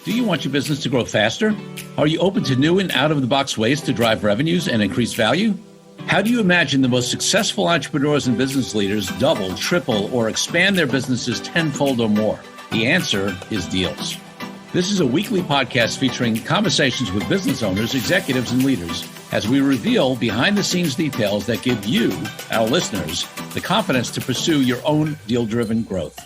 Do you want your business to grow faster? Are you open to new and out-of-the-box ways to drive revenues and increase value? How do you imagine the most successful entrepreneurs and business leaders double, triple, or expand their businesses tenfold or more? The answer is Deals. This is a weekly podcast featuring conversations with business owners, executives, and leaders as we reveal behind-the-scenes details that give you, our listeners, the confidence to pursue your own deal-driven growth.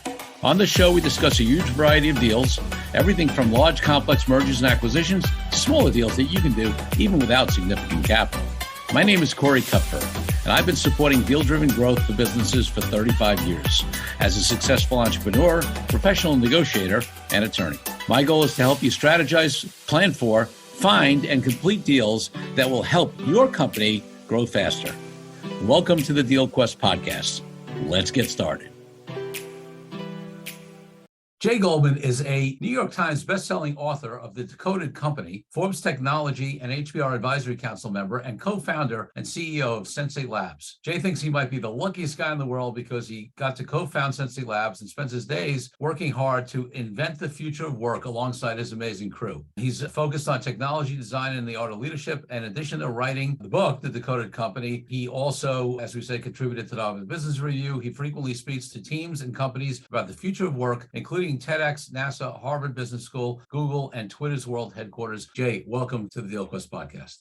On the show, we discuss a huge variety of deals, everything from large, complex mergers and acquisitions to smaller deals that you can do even without significant capital. My name is Corey Kupfer, and I've been supporting deal-driven growth for businesses for 35 years as a successful entrepreneur, professional negotiator, and attorney. My goal is to help you strategize, plan for, find, and complete deals that will help your company grow faster. Welcome to the DealQuest Podcast. Let's get started. Jay Goldman is a New York Times bestselling author of The Decoded Company, Forbes Technology and HBR Advisory Council member, and co-founder and CEO of Sensei Labs. Jay thinks he might be the luckiest guy in the world because he got to co-found Sensei Labs and spends his days working hard to invent the future of work alongside his amazing crew. He's focused on technology design and the art of leadership. In addition to writing the book, The Decoded Company, he also, as we say, contributed to the Harvard Business Review. He frequently speaks to teams and companies about the future of work, including TEDx, NASA, Harvard Business School, Google, and Twitter's world headquarters. Jay, welcome to the DealQuest Podcast.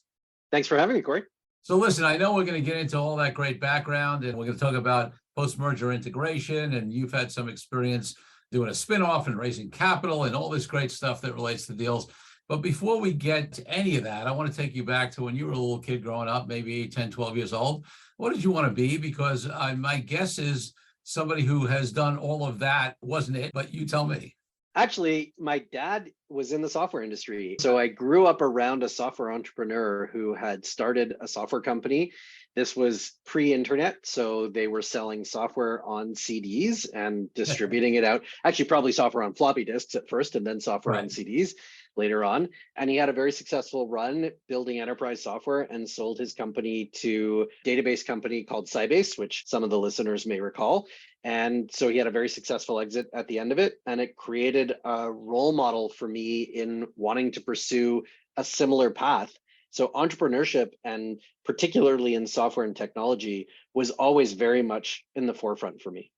Thanks for having me, Corey. So listen, I know we're going to get into all that great background, and we're going to talk about post-merger integration, and you've had some experience doing a spinoff and raising capital and all this great stuff that relates to deals. But before we get to any of that, I want to take you back to when you were a little kid growing up, maybe 8, 10, 12 years old. What did you want to be? Because my guess is somebody who has done all of that wasn't it, but you tell me. Actually, my dad was in the software industry. So I grew up around a software entrepreneur who had started a software company. This was pre-internet, so they were selling software on CDs and distributing it out. Actually, probably software on floppy disks at first and then software on CDs later on. And he had a very successful run building enterprise software and sold his company to a database company called Sybase, which some of the listeners may recall. And so he had a very successful exit at the end of it. And it created a role model for me in wanting to pursue a similar path. So entrepreneurship, and particularly in software and technology, was always very much in the forefront for me.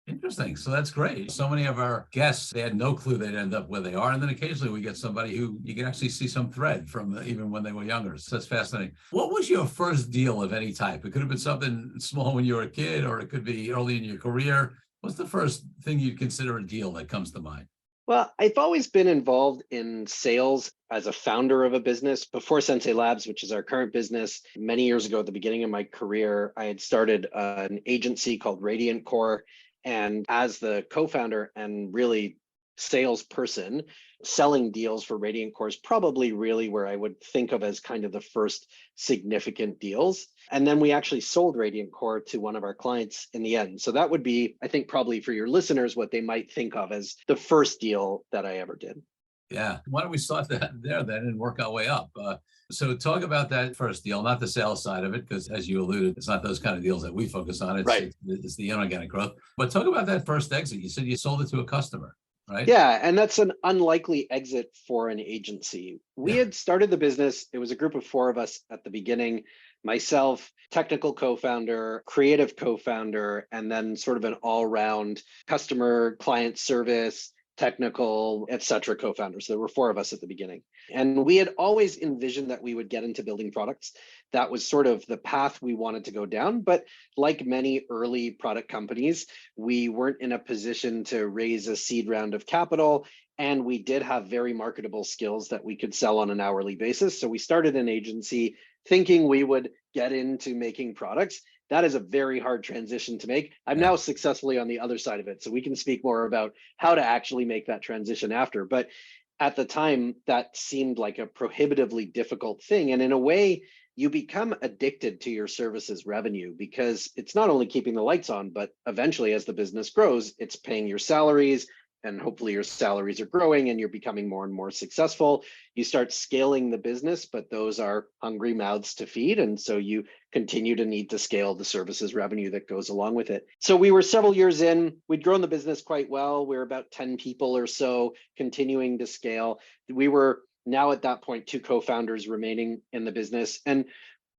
Interesting. So that's great. So many of our guests, they had no clue they'd end up where they are. And then occasionally we get somebody who you can actually see some thread from even when they were younger. So that's fascinating. What was your first deal of any type? It could have been something small when you were a kid, or it could be early in your career. What's the first thing you'd consider a deal that comes to mind? Well, I've always been involved in sales as a founder of a business. Before Sensei Labs, which is our current business, many years ago at the beginning of my career, I had started an agency called Radiant Core. And as the co-founder and really salesperson, selling deals for Radiant Core is probably really where I would think of as kind of the first significant deals. And then we actually sold Radiant Core to one of our clients in the end. So that would be, I think, probably for your listeners, what they might think of as the first deal that I ever did. Yeah. Why don't we start there then and work our way up? So talk about that first deal, not the sales side of it, because as you alluded, it's not those kind of deals that we focus on. It's the inorganic growth. But talk about that first exit. You said you sold it to a customer, right? Yeah, and that's an unlikely exit for an agency. We had started the business. It was a group of 4 of us at the beginning. Myself, technical co-founder, creative co-founder, and then sort of an all-round customer, client service, technical, et cetera, co-founders. So there were 4 of us at the beginning. And we had always envisioned that we would get into building products. That was sort of the path we wanted to go down. But like many early product companies, we weren't in a position to raise a seed round of capital. And we did have very marketable skills that we could sell on an hourly basis. So we started an agency thinking we would get into making products. That is a very hard transition to make. I'm now successfully on the other side of it, so we can speak more about how to actually make that transition after. But at the time, that seemed like a prohibitively difficult thing. And in a way, you become addicted to your services revenue because it's not only keeping the lights on, but eventually as the business grows, it's paying your salaries, and hopefully your salaries are growing and you're becoming more and more successful. You start scaling the business, but those are hungry mouths to feed. And so you continue to need to scale the services revenue that goes along with it. So we were several years in, we'd grown the business quite well. We were about 10 people or so, continuing to scale. We were now at that point 2 co-founders remaining in the business. And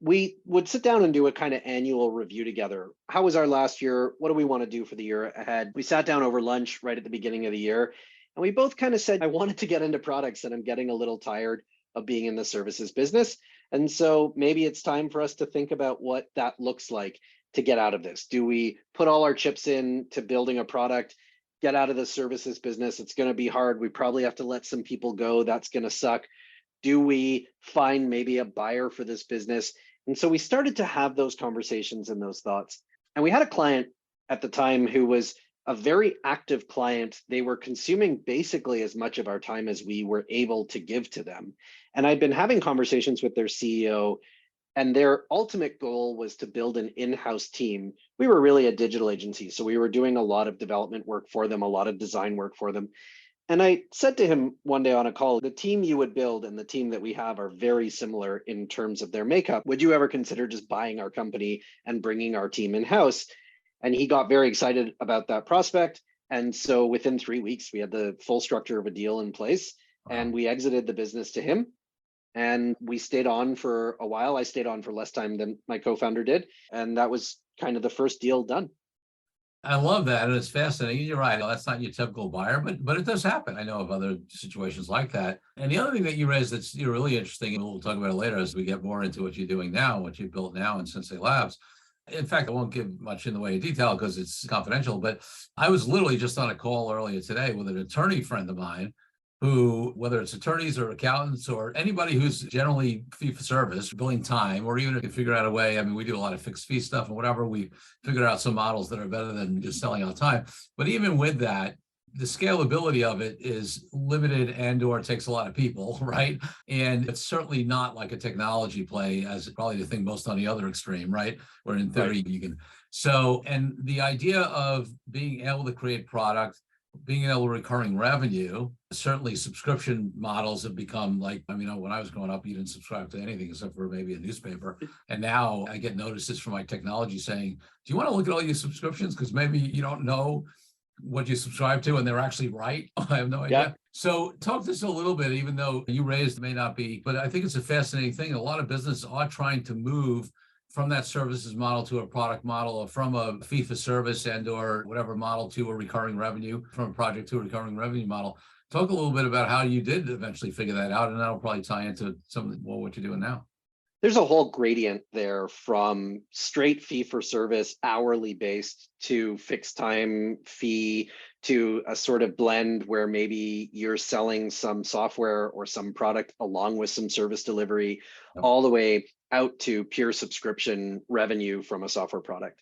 we would sit down and do a kind of annual review together. How was our last year? What do we want to do for the year ahead? We sat down over lunch right at the beginning of the year, and we both kind of said, I wanted to get into products and I'm getting a little tired of being in the services business. And so maybe it's time for us to think about what that looks like to get out of this. Do we put all our chips in to building a product, get out of the services business? It's going to be hard. We probably have to let some people go. That's going to suck. Do we find maybe a buyer for this business? And so we started to have those conversations and those thoughts. And we had a client at the time who was a very active client. They were consuming basically as much of our time as we were able to give to them. And I'd been having conversations with their CEO, and their ultimate goal was to build an in-house team. We were really a digital agency, so we were doing a lot of development work for them, a lot of design work for them. And I said to him one day on a call, the team you would build and the team that we have are very similar in terms of their makeup. Would you ever consider just buying our company and bringing our team in-house? And he got very excited about that prospect. And so within 3 weeks, we had the full structure of a deal in place. And we exited the business to him. And we stayed on for a while. I stayed on for less time than my co-founder did. And that was kind of the first deal done. I love that, and it's fascinating. You're right. That's not your typical buyer, but it does happen. I know of other situations like that. And the other thing that you raised that's really interesting, and we'll talk about it later as we get more into what you're doing now, what you've built now in Sensei Labs. In fact, I won't give much in the way of detail because it's confidential, but I was literally just on a call earlier today with an attorney friend of mine who, whether it's attorneys or accountants or anybody who's generally fee for service, billing time, or even if you figure out a way, I mean, we do a lot of fixed fee stuff and whatever, we figured out some models that are better than just selling out time. But even with that, the scalability of it is limited and or takes a lot of people, right? And it's certainly not like a technology play as probably the thing most on the other extreme, right? Where in theory you can. So, and the idea of being able to create product, being able to recurring revenue, certainly subscription models have become like, I mean, when I was growing up, you didn't subscribe to anything except for maybe a newspaper. And now I get notices from my technology saying, do you want to look at all your subscriptions? Because maybe you don't know what you subscribe to and they're actually right. I have no idea. Yeah. So talk to us a little bit, even though you raised may not be, but I think it's a fascinating thing. A lot of businesses are trying to move from that services model to a product model, or from a fee for service and or whatever model to a recurring revenue, from a project to a recurring revenue model. Talk a little bit about how you did eventually figure that out, and that'll probably tie into some of what you're doing now. There's a whole gradient there from straight fee for service, hourly based, to fixed time fee, to a sort of blend where maybe you're selling some software or some product along with some service delivery, all the way out to pure subscription revenue from a software product.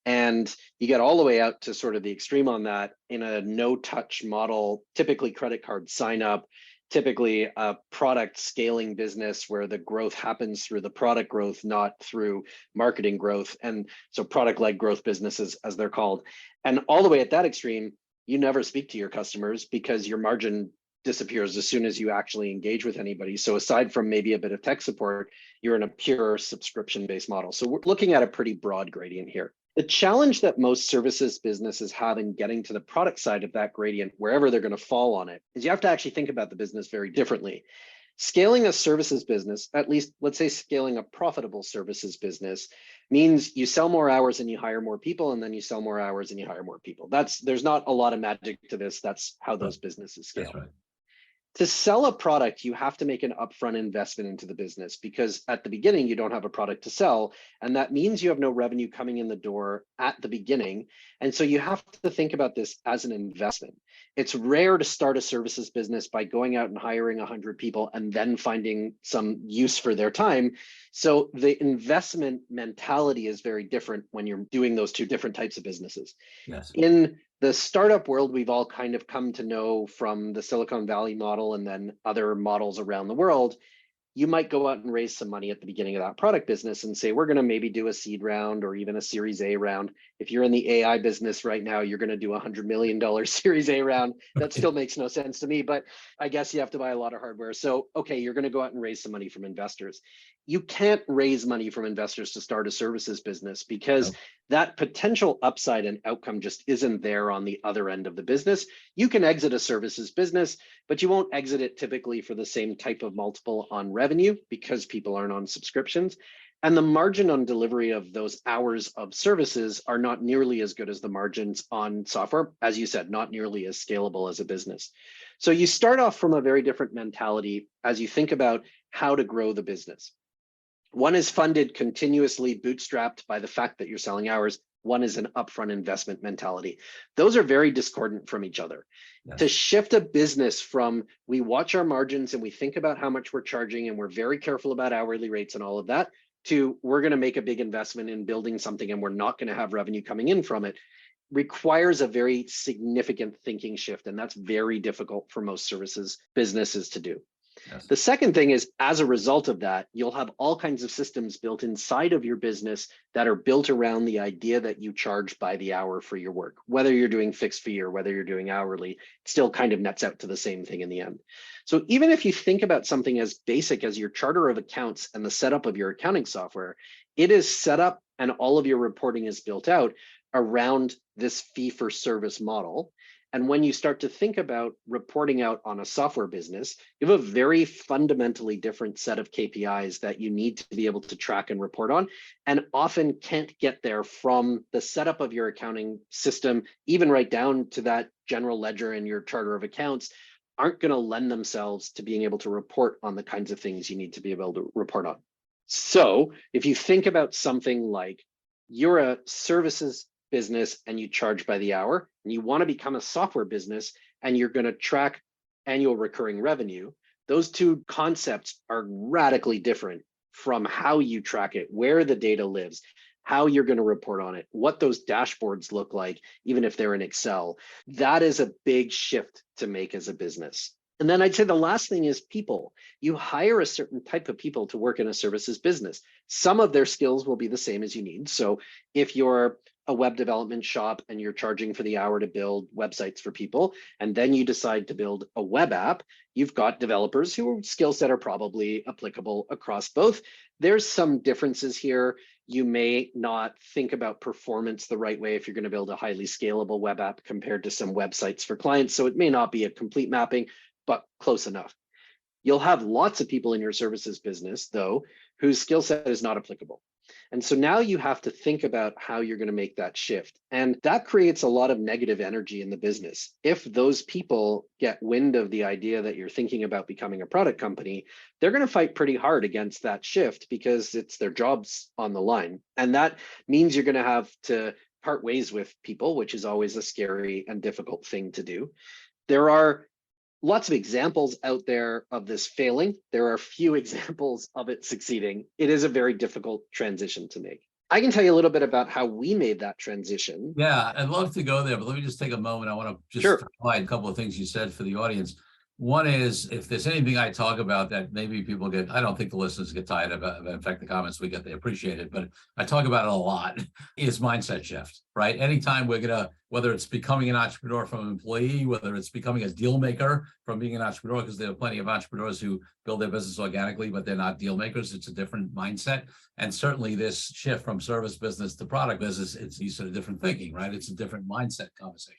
And you get all the way out to sort of the extreme on that in a no-touch model, typically credit card sign up, typically a product scaling business where the growth happens through the product growth, not through marketing growth. And so product-led growth businesses, as they're called. And all the way at that extreme, you never speak to your customers because your margin disappears as soon as you actually engage with anybody. So aside from maybe a bit of tech support, you're in a pure subscription-based model. So we're looking at a pretty broad gradient here. The challenge that most services businesses have in getting to the product side of that gradient, wherever they're going to fall on it, is you have to actually think about the business very differently. Scaling a services business, at least let's say scaling a profitable services business, means you sell more hours and you hire more people, and then you sell more hours and you hire more people. There's not a lot of magic to this. That's how those businesses scale. That's right. To sell a product, you have to make an upfront investment into the business, because at the beginning, you don't have a product to sell. And that means you have no revenue coming in the door at the beginning. And so you have to think about this as an investment. It's rare to start a services business by going out and hiring 100 people and then finding some use for their time. So the investment mentality is very different when you're doing those two different types of businesses. Yes. In the startup world, we've all kind of come to know from the Silicon Valley model and then other models around the world, you might go out and raise some money at the beginning of that product business and say, we're going to maybe do a seed round or even a Series A round. If you're in the AI business right now, you're going to do $100 million Series A round. That still makes no sense to me, but I guess you have to buy a lot of hardware. So, okay, you're going to go out and raise some money from investors. You can't raise money from investors to start a services business because that potential upside and outcome just isn't there on the other end of the business. You can exit a services business, but you won't exit it typically for the same type of multiple on revenue because people aren't on subscriptions. And the margin on delivery of those hours of services are not nearly as good as the margins on software. As you said, not nearly as scalable as a business. So you start off from a very different mentality as you think about how to grow the business. One is funded continuously, bootstrapped by the fact that you're selling hours. One is an upfront investment mentality. Those are very discordant from each other. Yes. To shift a business from we watch our margins and we think about how much we're charging and we're very careful about hourly rates and all of that, to we're going to make a big investment in building something and we're not going to have revenue coming in from it, requires a very significant thinking shift. And that's very difficult for most services businesses to do. Yes. The second thing is, as a result of that, you'll have all kinds of systems built inside of your business that are built around the idea that you charge by the hour for your work. Whether you're doing fixed fee or whether you're doing hourly, it still kind of nets out to the same thing in the end. So even if you think about something as basic as your charter of accounts and the setup of your accounting software, it is set up and all of your reporting is built out around this fee for service model. And when you start to think about reporting out on a software business, you have a very fundamentally different set of KPIs that you need to be able to track and report on, and often can't get there from the setup of your accounting system, even right down to that general ledger and your charter of accounts, aren't going to lend themselves to being able to report on the kinds of things you need to be able to report on. So if you think about something like you're a services business and you charge by the hour, and you want to become a software business and you're going to track annual recurring revenue, those two concepts are radically different from how you track it, where the data lives, how you're going to report on it, what those dashboards look like, even if they're in Excel. That is a big shift to make as a business. And then I'd say the last thing is people. You hire a certain type of people to work in a services business. Some of their skills will be the same as you need. So if you're a web development shop and you're charging for the hour to build websites for people, and then you decide to build a web app, you've got developers whose skill set are probably applicable across both. There's some differences here. You may not think about performance the right way if you're going to build a highly scalable web app compared to some websites for clients. So it may not be a complete mapping, but close enough. You'll have lots of people in your services business, though, whose skill set is not applicable. And so now you have to think about how you're going to make that shift. And that creates a lot of negative energy in the business. If those people get wind of the idea that you're thinking about becoming a product company, they're going to fight pretty hard against that shift because it's their jobs on the line. And that means you're going to have to part ways with people, which is always a scary and difficult thing to do. There are lots of examples out there of this failing. There are few examples of it succeeding. It is a very difficult transition to make. I can tell you a little bit about how we made that transition. Yeah, I'd love to go there, but let me just take a moment. I want to just highlight a couple of things you said for the audience. One is, if there's anything I talk about that maybe people get, I don't think the listeners get tired of it. In fact, the comments we get, they appreciate it, but I talk about it a lot, is mindset shift, right? Anytime we're going to, whether it's becoming an entrepreneur from an employee, whether it's becoming a deal maker from being an entrepreneur, because there are plenty of entrepreneurs who build their business organically, but they're not deal makers. It's a different mindset. And certainly this shift from service business to product business, it's sort of different thinking, right? It's a different mindset conversation.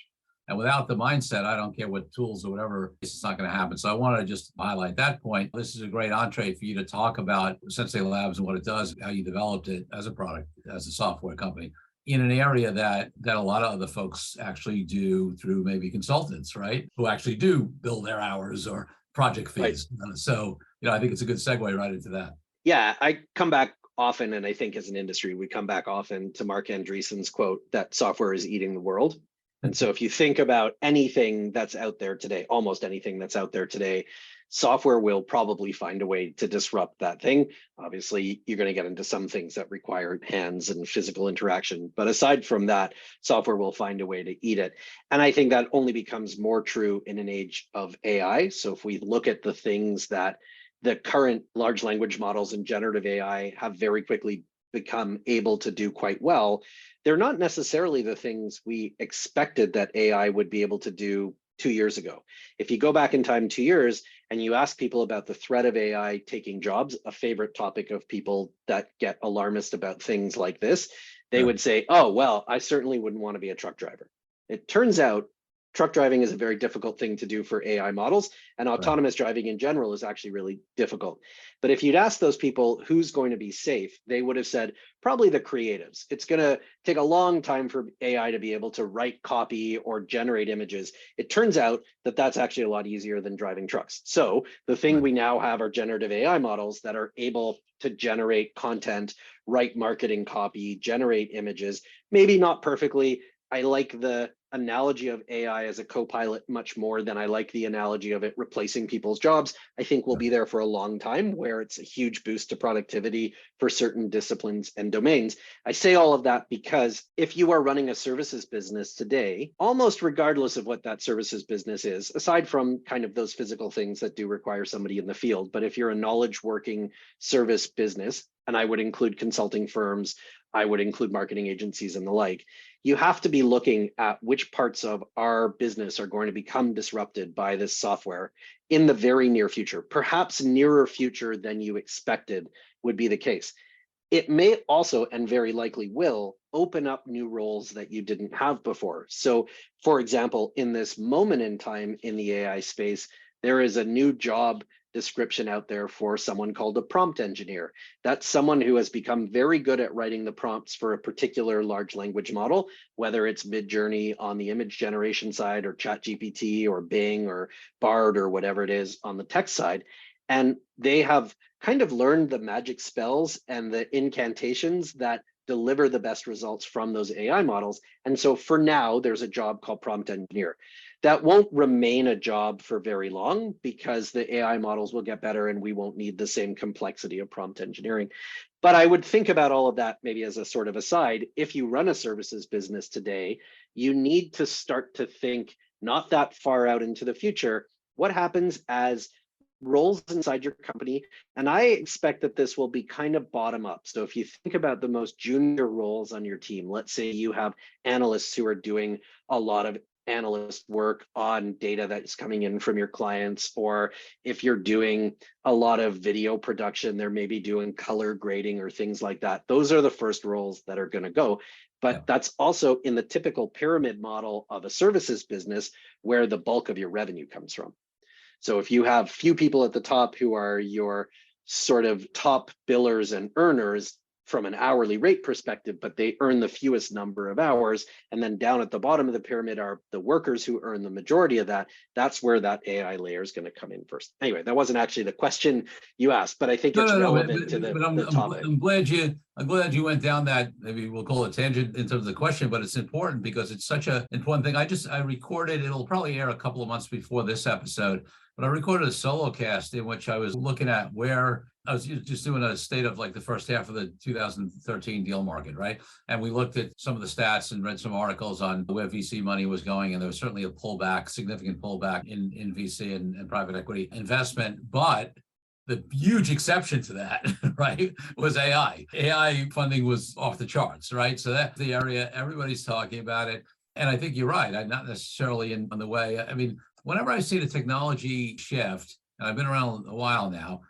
And without the mindset, I don't care what tools or whatever, it's not going to happen. So I wanted to just highlight that point. This is a great entree for you to talk about Sensei Labs and what it does, how you developed it as a product, as a software company, in an area that a lot of other folks actually do through maybe consultants, right? Who actually do bill their hours or project fees. Right. So, I think it's a good segue right into that. Yeah, I come back often, and I think as an industry, we come back often to Mark Andreessen's quote that software is eating the world. And so if you think about anything that's out there today, almost anything that's out there today, software will probably find a way to disrupt that thing. Obviously, you're going to get into some things that require hands and physical interaction. But aside from that, software will find a way to eat it. And I think that only becomes more true in an age of AI. So if we look at the things that the current large language models and generative AI have very quickly become able to do quite well, they're not necessarily the things we expected that AI would be able to do 2 years ago. If you go back in time 2 years and you ask people about the threat of AI taking jobs, a favorite topic of people that get alarmist about things like this, they would say, oh, well, I certainly wouldn't want to be a truck driver. It turns out truck driving is a very difficult thing to do for AI models, and autonomous driving in general is actually really difficult. But if you'd ask those people who's going to be safe, they would have said probably the creatives. It's going to take a long time for AI to be able to write copy or generate images. It turns out that that's actually a lot easier than driving trucks. So the thing we now have are generative AI models that are able to generate content, write marketing copy, generate images, maybe not perfectly. I like the analogy of AI as a co-pilot much more than I like the analogy of it replacing people's jobs. I think we'll be there for a long time where it's a huge boost to productivity for certain disciplines and domains. I say all of that because if you are running a services business today, almost regardless of what that services business is, aside from kind of those physical things that do require somebody in the field, but if you're a knowledge working service business, and I would include consulting firms, I would include marketing agencies and the like, you have to be looking at which parts of our business are going to become disrupted by this software in the very near future, perhaps nearer future than you expected would be the case. It may also, and very likely will, open up new roles that you didn't have before. So, for example, in this moment in time in the AI space, there is a new job description out there for someone called a prompt engineer. That's someone who has become very good at writing the prompts for a particular large language model, whether it's Midjourney on the image generation side or ChatGPT or Bing or Bard or whatever it is on the text side. And they have kind of learned the magic spells and the incantations that deliver the best results from those AI models. And so for now, there's a job called prompt engineer. That won't remain a job for very long because the AI models will get better and we won't need the same complexity of prompt engineering. But I would think about all of that maybe as a sort of aside. If you run a services business today, you need to start to think not that far out into the future. What happens as roles inside your company? And I expect that this will be kind of bottom up. So if you think about the most junior roles on your team, let's say you have analysts who are doing a lot of analyst work on data that's coming in from your clients, or if you're doing a lot of video production, they're maybe doing color grading or things like that. Those are the first roles that are going to go. But that's also in the typical pyramid model of a services business where the bulk of your revenue comes from. So if you have few people at the top who are your sort of top billers and earners from an hourly rate perspective, but they earn the fewest number of hours, and then down at the bottom of the pyramid are the workers who earn the majority of that, that's where that AI layer is going to come in first. Anyway, that wasn't actually the question you asked, but I think it's relevant to the topic. I'm glad you went down that, maybe we'll call it tangent in terms of the question, but it's important because it's such an important thing. I recorded, it'll probably air a couple of months before this episode, but I recorded a solo cast in which I was looking at where I was just doing a state of like the first half of the 2013 deal market, right? And we looked at some of the stats and read some articles on where VC money was going. And there was certainly a pullback, significant pullback in VC and private equity investment. But the huge exception to that, right, was AI. AI funding was off the charts, right? So that's the area everybody's talking about it. And I think you're right. I'm not necessarily in the way. I mean, whenever I see the technology shift, and I've been around a while now,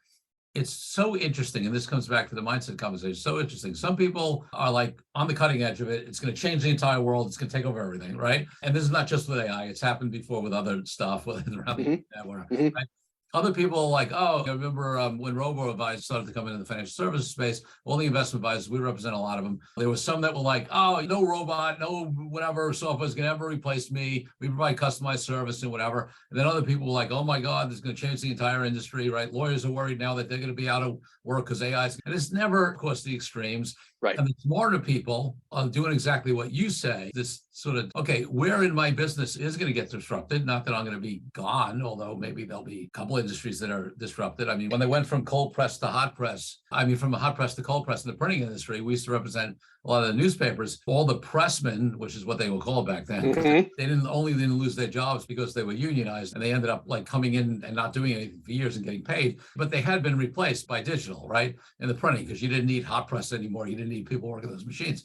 it's so interesting. And this comes back to the mindset conversation. So interesting. Some people are like on the cutting edge of it. It's going to change the entire world. It's going to take over everything, right? And this is not just with AI. It's happened before with other stuff, whether it's around the network, right? Other people are like, oh, I remember when robo-advisors started to come into the financial services space, all the investment advisors, we represent a lot of them. There was some that were like, oh, no robot, no whatever software is going to ever replace me. We provide customized service and whatever. And then other people were like, oh my God, this is going to change the entire industry, right? Lawyers are worried now that they're going to be out of work because AI is, and it's never, of course, the extremes. Right. And the smarter people are doing exactly what you say. This sort of, okay, where in my business is going to get disrupted? Not that I'm going to be gone, although maybe there'll be a couple industries that are disrupted. I mean, when they went from cold press to hot press, from a hot press to cold press in the printing industry, we used to represent a lot of the newspapers. All the pressmen, which is what they were called back then, they didn't lose their jobs because they were unionized, and they ended up like coming in and not doing anything for years and getting paid. But they had been replaced by digital, right? In the printing, because you didn't need hot press anymore. You didn't need people working those machines.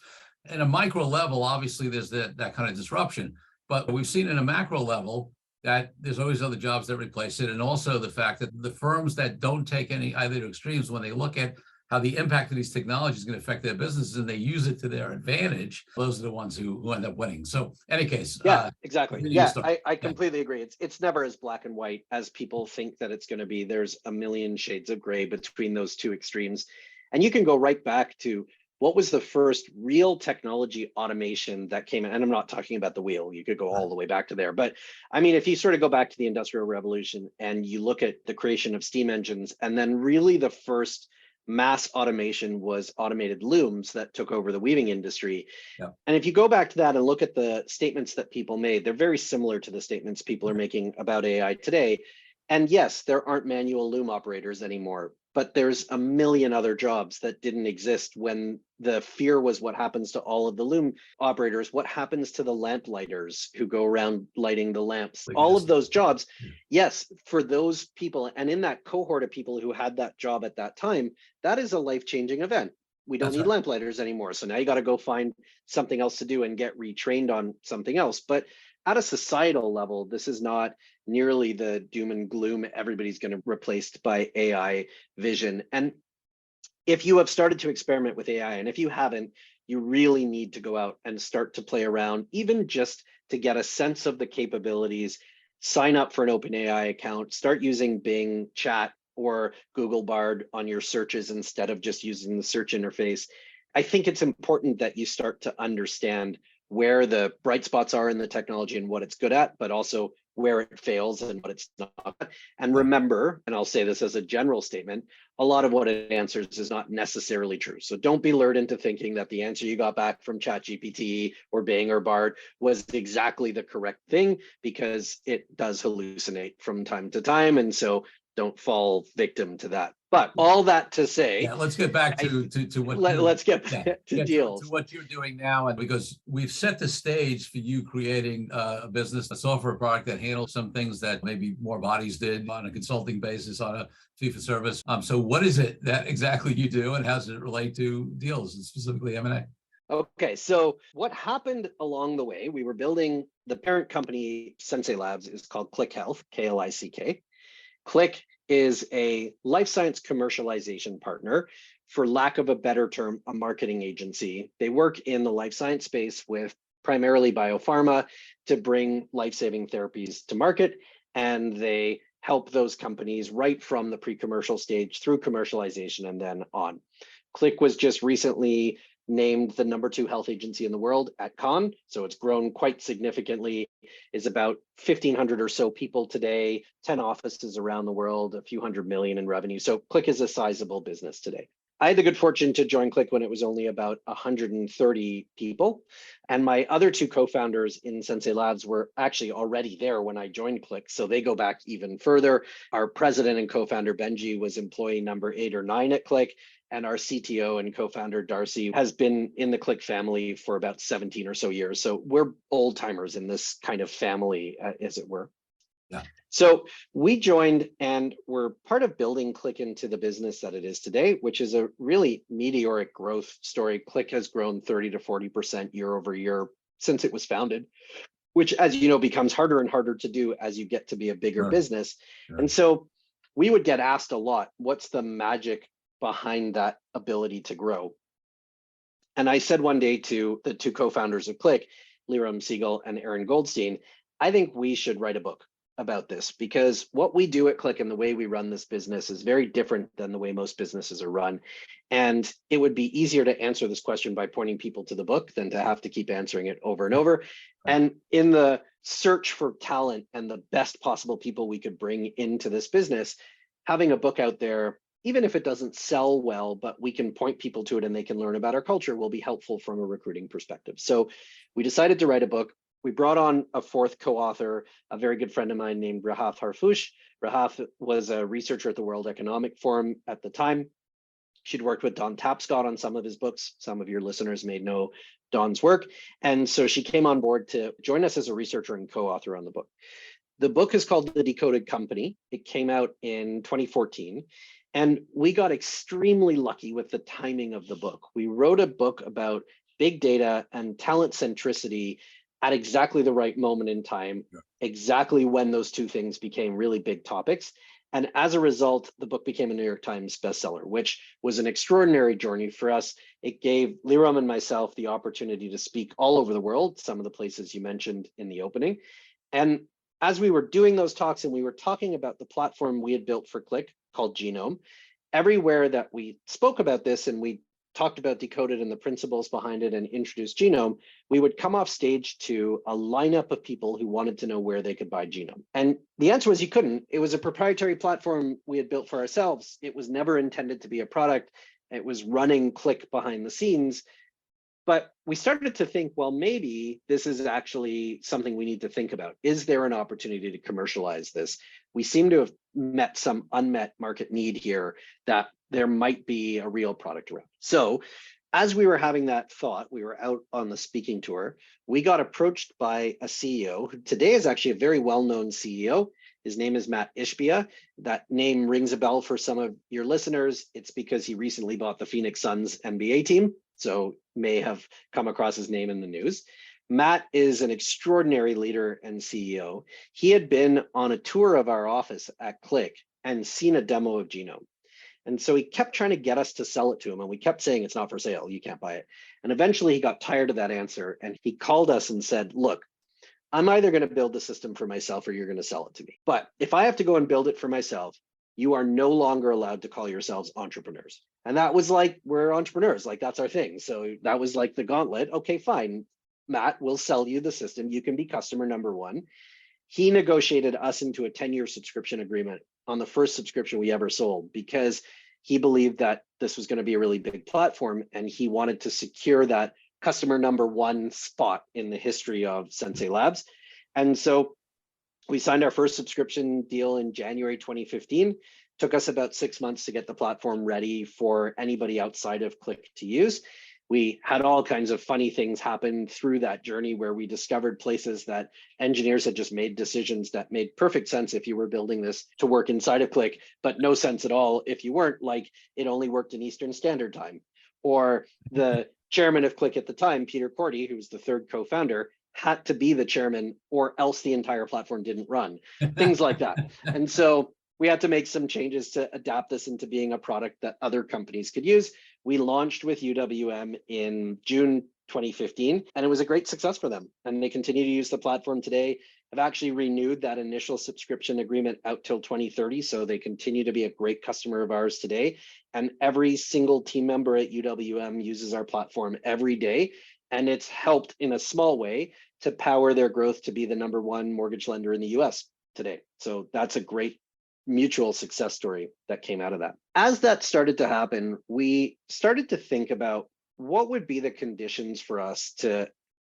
In a micro level, obviously, there's that kind of disruption. But we've seen in a macro level that there's always other jobs that replace it. And also the fact that the firms that don't take any either extremes, when they look at how the impact of these technologies is going to affect their businesses and they use it to their advantage, those are the ones who end up winning. So in any case. Yeah, exactly. Yeah, I completely agree. It's never as black and white as people think that it's going to be. There's a million shades of gray between those two extremes. And you can go right back to what was the first real technology automation that came in? And I'm not talking about the wheel. You could go all the way back to there. But I mean, if you sort of go back to the Industrial Revolution and you look at the creation of steam engines, and then really the first mass automation was automated looms that took over the weaving industry. Yeah. And if you go back to that and look at the statements that people made, they're very similar to the statements people are making about AI today. And yes, there aren't manual loom operators anymore, but there's a million other jobs that didn't exist when the fear was what happens to all of the loom operators, what happens to the lamp lighters who go around lighting the lamps, all of those jobs. Yes, for those people, and in that cohort of people who had that job at that time, that is a life-changing event. We don't need lamp lighters anymore. So now you got to go find something else to do and get retrained on something else. But at a societal level, this is not nearly the doom and gloom. Everybody's going to be replaced by AI vision. And if you have started to experiment with AI, and if you haven't, you really need to go out and start to play around, even just to get a sense of the capabilities. Sign up for an OpenAI account, start using Bing Chat or Google Bard on your searches instead of just using the search interface. I think it's important that you start to understand where the bright spots are in the technology and what it's good at, but also where it fails and what it's not. And remember, and I'll say this as a general statement, a lot of what it answers is not necessarily true. So don't be lured into thinking that the answer you got back from ChatGPT or Bing or Bard was exactly the correct thing, because it does hallucinate from time to time. And so don't fall victim to that. But all that to say, let's get back to what let's get back to deals. To what you're doing now, and because we've set the stage for you creating a business, a software product that handles some things that maybe more bodies did on a consulting basis, on a fee for service. So what is it that exactly you do, and how does it relate to deals, and specifically M&A? Okay, so what happened along the way? We were building, the parent company, Sensei Labs, is called Click Health, Klick. Click is a life science commercialization partner, for lack of a better term, a marketing agency. They work in the life science space with primarily biopharma to bring life-saving therapies to market, and they help those companies right from the pre-commercial stage through commercialization and then on. Click was just recently named the #2 health agency in the world at Cannes. So it's grown quite significantly, is about 1,500 or so people today, 10 offices around the world, a few hundred million in revenue. So Click is a sizable business today. I had the good fortune to join Click when it was only about 130 people. And my other two co-founders in Sensei Labs were actually already there when I joined Click. So they go back even further. Our president and co-founder Benji was employee number 8 or 9 at Click. And our CTO and co-founder Darcy has been in the Click family for about 17 or so years. So we're old timers in this kind of family, as it were. Yeah. So we joined and we're part of building Click into the business that it is today, which is a really meteoric growth story. Click has grown 30 to 40% year over year since it was founded, which, as you know, becomes harder and harder to do as you get to be a bigger business. And so we would get asked a lot, what's the magic behind that ability to grow? And I said one day to the two co-founders of Click, Liram Siegel and Aaron Goldstein, I think we should write a book about this, because what we do at Click and the way we run this business is very different than the way most businesses are run. And it would be easier to answer this question by pointing people to the book than to have to keep answering it over and over. And in the search for talent and the best possible people we could bring into this business, having a book out there even if it doesn't sell well, but we can point people to it and they can learn about our culture, will be helpful from a recruiting perspective. So we decided to write a book. We brought on a fourth co-author, a very good friend of mine named Rahaf Harfouch. Rahaf was a researcher at the World Economic Forum at the time. She'd worked with Don Tapscott on some of his books. Some of your listeners may know Don's work. And so she came on board to join us as a researcher and co-author on the book. The book is called The Decoded Company. It came out in 2014. And we got extremely lucky with the timing of the book. We wrote a book about big data and talent centricity at exactly the right moment in time, exactly when those two things became really big topics. And as a result, the book became a New York Times bestseller, which was an extraordinary journey for us. It gave Liram and myself the opportunity to speak all over the world, some of the places you mentioned in the opening. And as we were doing those talks and we were talking about the platform we had built for Click called Genome, everywhere that we spoke about this and we talked about Decoded and the principles behind it and introduced Genome, we would come off stage to a lineup of people who wanted to know where they could buy Genome. And the answer was you couldn't. It was a proprietary platform we had built for ourselves. It was never intended to be a product. It was running Click behind the scenes. But we started to think, well, maybe this is actually something we need to think about. Is there an opportunity to commercialize this? We seem to have met some unmet market need here that there might be a real product around. So as we were having that thought, we were out on the speaking tour, we got approached by a CEO who today is actually a very well-known CEO. His name is Matt Ishbia. That name rings a bell for some of your listeners. It's because he recently bought the Phoenix Suns NBA team, so may have come across his name in the news. Matt is an extraordinary leader and CEO. He had been on a tour of our office at Click and seen a demo of Genome. And so he kept trying to get us to sell it to him. And we kept saying, it's not for sale, you can't buy it. And eventually he got tired of that answer. And he called us and said, look, I'm either going to build the system for myself or you're going to sell it to me. But if I have to go and build it for myself, you are no longer allowed to call yourselves entrepreneurs. And that was like, we're entrepreneurs, like that's our thing. So that was like the gauntlet. Okay, fine, Matt, we'll sell you the system. You can be customer number one. He negotiated us into a 10-year subscription agreement on the first subscription we ever sold because he believed that this was going to be a really big platform and he wanted to secure that customer number one spot in the history of Sensei Labs. And so we signed our first subscription deal in January 2015. Took us about 6 months to get the platform ready for anybody outside of Click to use. We had all kinds of funny things happen through that journey where we discovered places that engineers had just made decisions that made perfect sense if you were building this to work inside of Click, but no sense at all if you weren't, like it only worked in Eastern Standard Time. Or the chairman of Click at the time, Peter Cordy, who was the third co-founder, had to be the chairman or else the entire platform didn't run, things like that. And so we had to make some changes to adapt this into being a product that other companies could use. We launched with UWM in June 2015, and it was a great success for them. And they continue to use the platform today. I've actually renewed that initial subscription agreement out till 2030, so they continue to be a great customer of ours today. And every single team member at UWM uses our platform every day. And it's helped in a small way to power their growth to be the number one mortgage lender in the US today. So that's a great mutual success story that came out of that. As that started to happen, we started to think about what would be the conditions for us to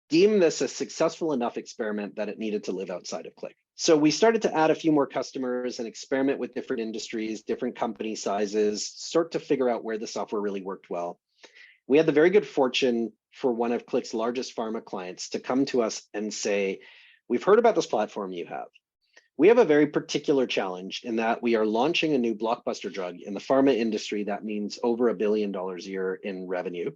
deem this a successful enough experiment that it needed to live outside of Click. So we started to add a few more customers and experiment with different industries, different company sizes, start to figure out where the software really worked well. We had the very good fortune for one of Click's largest pharma clients to come to us and say, we've heard about this platform you have. We have a very particular challenge in that we are launching a new blockbuster drug in the pharma industry that means over $1 billion a year in revenue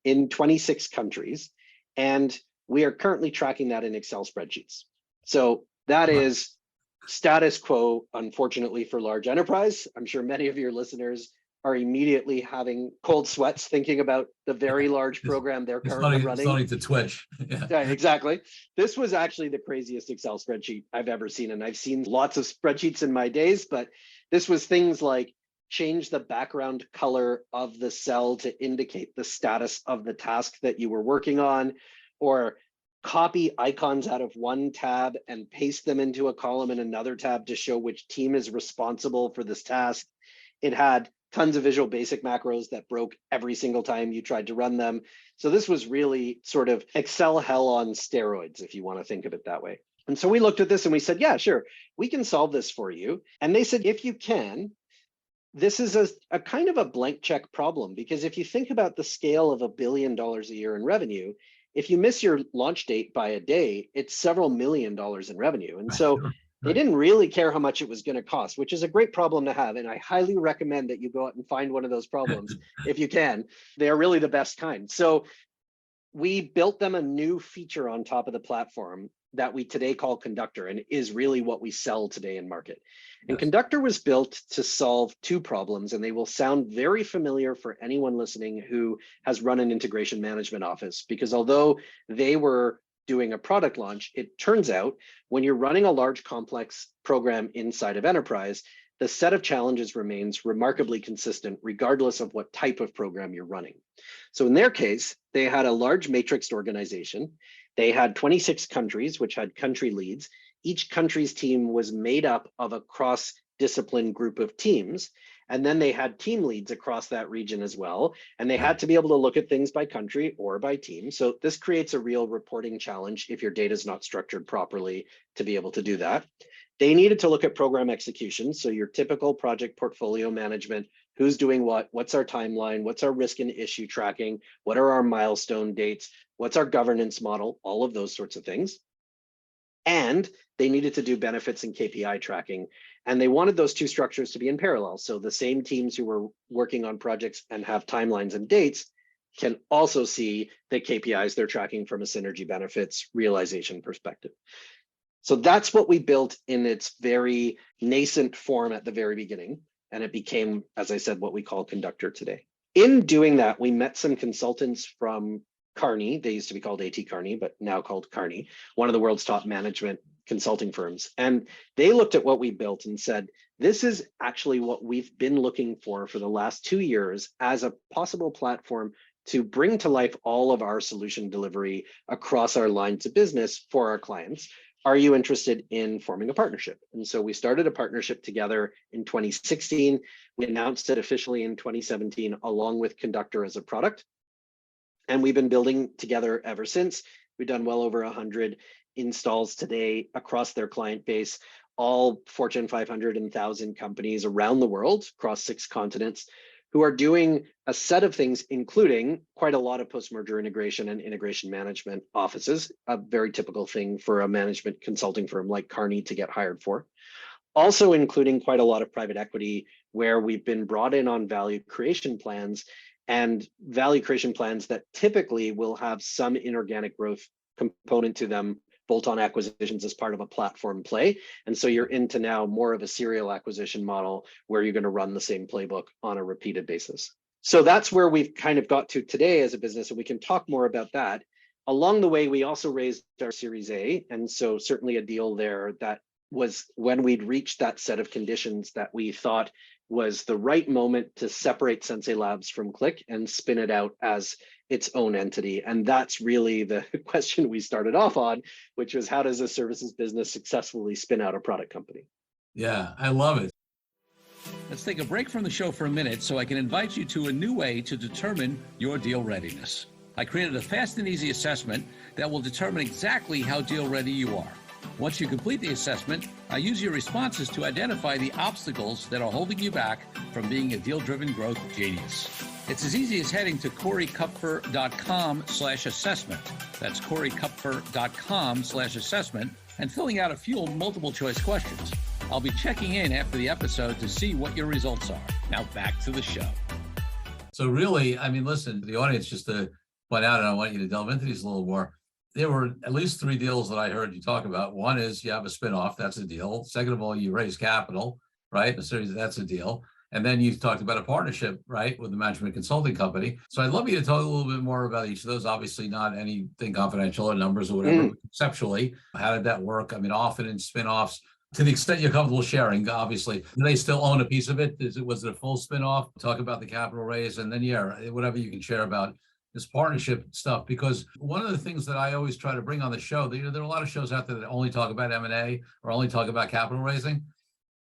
in 26 countries. And we are currently tracking that in Excel spreadsheets. So that is status quo, unfortunately, for large enterprise. I'm sure many of your listeners are immediately having cold sweats thinking about the very large program they're currently running. It's funny to twitch. Yeah, exactly. This was actually the craziest Excel spreadsheet I've ever seen. And I've seen lots of spreadsheets in my days, but this was things like change the background color of the cell to indicate the status of the task that you were working on, or copy icons out of one tab and paste them into a column in another tab to show which team is responsible for this task. It had tons of Visual Basic macros that broke every single time you tried to run them. So this was really sort of Excel hell on steroids, if you want to think of it that way. And so we looked at this and we said, yeah, sure, we can solve this for you. And they said, if you can, this is a kind of a blank check problem, because if you think about the scale of $1 billion a year in revenue, if you miss your launch date by a day, it's several $1 million in revenue. And so they didn't really care how much it was going to cost, which is a great problem to have. And I highly recommend that you go out and find one of those problems if you can. They are really the best kind. So we built them a new feature on top of the platform that we today call Conductor, and is really what we sell today in market. And Conductor was built to solve two problems, and they will sound very familiar for anyone listening who has run an integration management office, because although they were doing a product launch, it turns out when you're running a large complex program inside of enterprise, the set of challenges remains remarkably consistent regardless of what type of program you're running. So in their case, they had a large matrixed organization. They had 26 countries, which had country leads. Each country's team was made up of a cross-discipline group of teams. And then they had team leads across that region as well. And they had to be able to look at things by country or by team. So this creates a real reporting challenge if your data is not structured properly to be able to do that. They needed to look at program execution. So your typical project portfolio management, who's doing what, what's our timeline, what's our risk and issue tracking, what are our milestone dates, what's our governance model, all of those sorts of things. And they needed to do benefits and KPI tracking. And they wanted those two structures to be in parallel. So the same teams who were working on projects and have timelines and dates can also see the KPIs they're tracking from a synergy benefits realization perspective. So that's what we built in its very nascent form at the very beginning. And it became, as I said, what we call Conductor today. In doing that, we met some consultants from Kearney. They used to be called AT Kearney, but now called Kearney, one of the world's top management consulting firms. And they looked at what we built and said, this is actually what we've been looking for the last 2 years as a possible platform to bring to life all of our solution delivery across our lines of business for our clients. Are you interested in forming a partnership? And so we started a partnership together in 2016. We announced it officially in 2017, along with Conductor as a product. And we've been building together ever since. We've done well over 100 installs today across their client base, all Fortune 500 and 1,000 companies around the world, across 6 continents, who are doing a set of things, including quite a lot of post-merger integration and integration management offices, a very typical thing for a management consulting firm like Kearney to get hired for. Also including quite a lot of private equity, where we've been brought in on value creation plans, and value creation plans that typically will have some inorganic growth component to them, bolt-on acquisitions as part of a platform play. And so you're into now more of a serial acquisition model where you're going to run the same playbook on a repeated basis. So that's where we've kind of got to today as a business, and we can talk more about that. Along the way, we also raised our Series A, and so certainly a deal there that was when we'd reached that set of conditions that we thought was the right moment to separate Sensei Labs from Click and spin it out as its own entity. And that's really the question we started off on, which was, how does a services business successfully spin out a product company? Yeah, I love it. Let's take a break from the show for a minute so I can invite you to a new way to determine your deal readiness. I created a fast and easy assessment that will determine exactly how deal ready you are. Once you complete the assessment, I use your responses to identify the obstacles that are holding you back from being a deal-driven growth genius. It's as easy as heading to CoreyKupfer.com/assessment. That's CoreyKupfer.com/assessment and filling out a few multiple choice questions. I'll be checking in after the episode to see what your results are. Now back to the show. So really, I mean, listen, the audience, just to point out, and I want you to delve into these a little more. There were at least 3 deals that I heard you talk about. One is you have a spinoff, that's a deal. Second of all, you raise capital, right? A series, that's a deal. And then you talked about a partnership, right, with the management consulting company. So I'd love you to talk a little bit more about each of those. Obviously, not anything confidential or numbers or whatever, but conceptually, how did that work? I mean, often in spinoffs, to the extent you're comfortable sharing, obviously, do they still own a piece of it? Was it a full spinoff? Talk about the capital raise, and then, yeah, whatever you can share about this partnership stuff, because one of the things that I always try to bring on the show, there are a lot of shows out there that only talk about M&A or only talk about capital raising.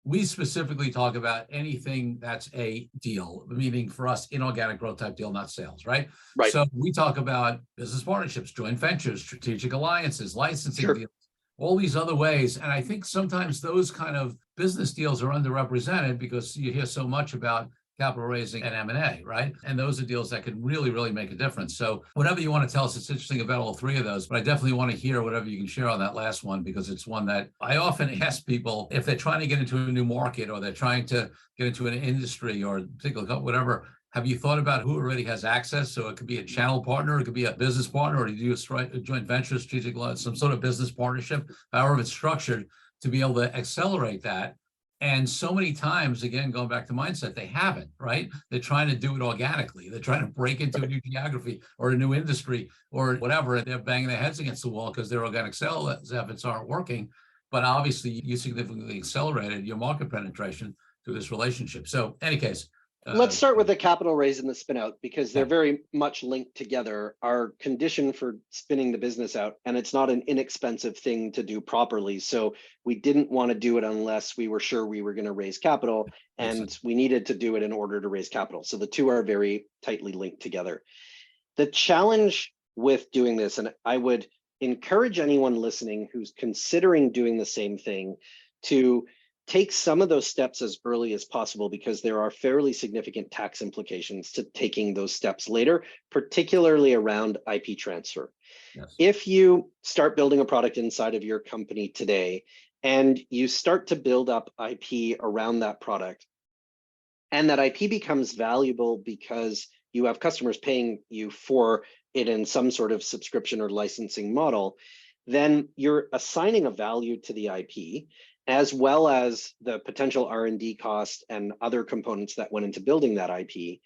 we specifically talk about anything that's a deal, meaning for us, inorganic growth type deal, not sales, right? Right. So we talk about business partnerships, joint ventures, strategic alliances, licensing deals, all these other ways. And I think sometimes those kind of business deals are underrepresented because you hear so much about capital raising and M&A, right? And those are deals that can really, really make a difference. So whatever you want to tell us, it's interesting about all three of those, but I definitely want to hear whatever you can share on that last one, because it's one that I often ask people if they're trying to get into a new market or they're trying to get into an industry or particular whatever. Have you thought about who already has access? So it could be a channel partner, it could be a business partner, or do you do a joint venture, strategic, some sort of business partnership, however it's structured, to be able to accelerate that. And so many times, again, going back to mindset, they haven't, right? They're trying to do it organically. They're trying to break into a new geography or a new industry or whatever. They're banging their heads against the wall because their organic sales efforts aren't working. But obviously, you significantly accelerated your market penetration through this relationship. So, any case, let's start with the capital raise and the spin out, because they're very much linked together. Our condition for spinning the business out, and it's not an inexpensive thing to do properly. So we didn't want to do it unless we were sure we were going to raise capital, and we needed to do it in order to raise capital. So the two are very tightly linked together. The challenge with doing this, and I would encourage anyone listening who's considering doing the same thing to take some of those steps as early as possible, because there are fairly significant tax implications to taking those steps later, particularly around IP transfer. Yes. If you start building a product inside of your company today and you start to build up IP around that product, and that IP becomes valuable because you have customers paying you for it in some sort of subscription or licensing model, then you're assigning a value to the IP, as well as the potential R&D cost and other components that went into building that IP.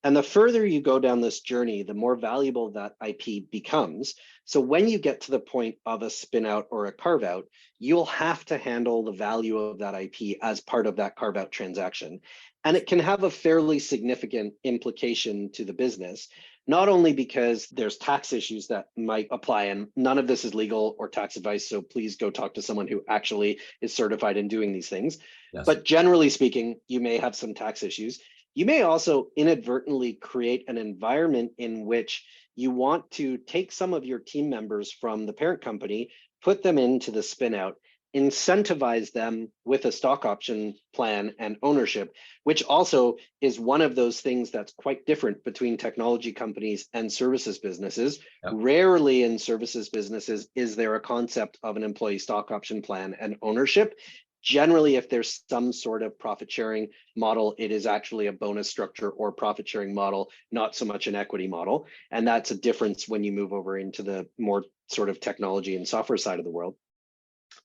And the further you go down this journey, the more valuable that IP becomes. So when you get to the point of a spin out or a carve out, you'll have to handle the value of that IP as part of that carve out transaction. And it can have a fairly significant implication to the business, not only because there's tax issues that might apply, and none of this is legal or tax advice, so please go talk to someone who actually is certified in doing these things. Yes. But generally speaking, you may have some tax issues. You may also inadvertently create an environment in which you want to take some of your team members from the parent company, put them into the spin out, incentivize them with a stock option plan and ownership, which also is one of those things that's quite different between technology companies and services businesses. Yep. Rarely in services businesses is there a concept of an employee stock option plan and ownership. Generally, if there's some sort of profit sharing model, it is actually a bonus structure or profit sharing model, not so much an equity model. And that's a difference when you move over into the more sort of technology and software side of the world.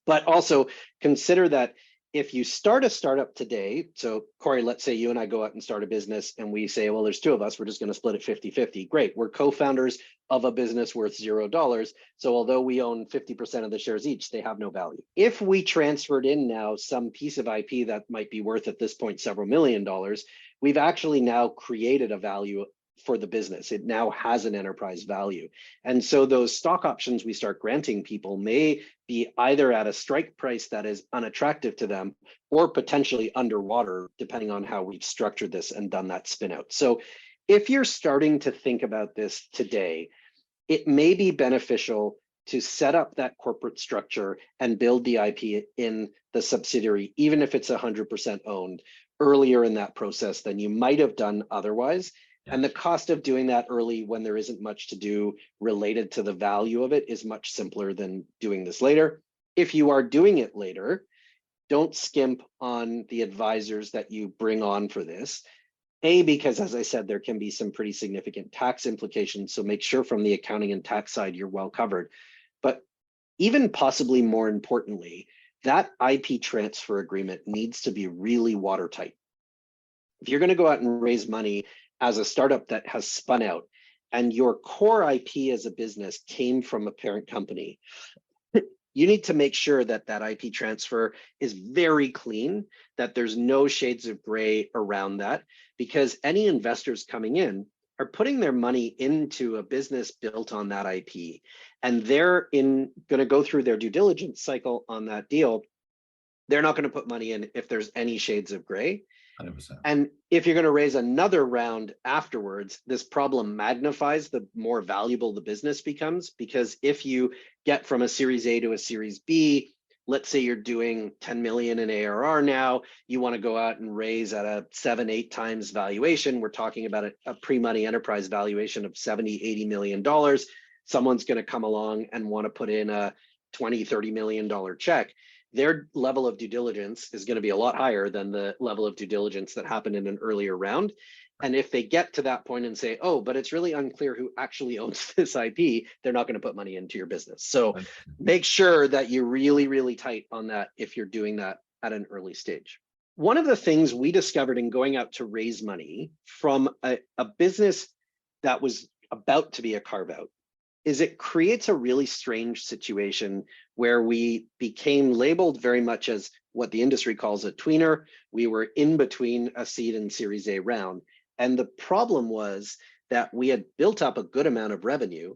But also consider that if you start a startup today, so Corey, let's say you and I go out and start a business and we say, well, there's two of us, we're just going to split it 50-50. Great, we're co-founders of a business worth $0. So although we own 50% of the shares each, they have no value. If we transferred in now some piece of IP that might be worth at this point several $1 million, we've actually now created a value for the business. It now has an enterprise value. And so those stock options we start granting people may be either at a strike price that is unattractive to them or potentially underwater, depending on how we've structured this and done that spin out. So if you're starting to think about this today, it may be beneficial to set up that corporate structure and build the IP in the subsidiary, even if it's 100% owned, earlier in that process than you might have done otherwise. And the cost of doing that early when there isn't much to do related to the value of it is much simpler than doing this later. If you are doing it later, don't skimp on the advisors that you bring on for this. Because as I said, there can be some pretty significant tax implications. So make sure from the accounting and tax side, you're well covered. But even possibly more importantly, that IP transfer agreement needs to be really watertight. If you're going to go out and raise money as a startup that has spun out and your core IP as a business came from a parent company, you need to make sure that that IP transfer is very clean, that there's no shades of gray around that, because any investors coming in are putting their money into a business built on that IP. And they're going to go through their due diligence cycle on that deal. they're not going to put money in if there's any shades of gray. 100%. And if you're going to raise another round afterwards, this problem magnifies the more valuable the business becomes, because if you get from a Series A to a Series B, let's say you're doing 10 million in ARR now, you want to go out and raise at a 7-8 times valuation. We're talking about a pre-money enterprise valuation of $70-80 million. Someone's going to come along and want to put in a $20-30 million check. Their level of due diligence is going to be a lot higher than the level of due diligence that happened in an earlier round. And if they get to that point and say, oh, but it's really unclear who actually owns this IP, they're not going to put money into your business. So make sure that you're really, really tight on that if you're doing that at an early stage. One of the things we discovered in going out to raise money from a business that was about to be a carve out is it creates a really strange situation where we became labeled very much as what the industry calls a tweener. We were in between a seed and Series A round. And the problem was that we had built up a good amount of revenue,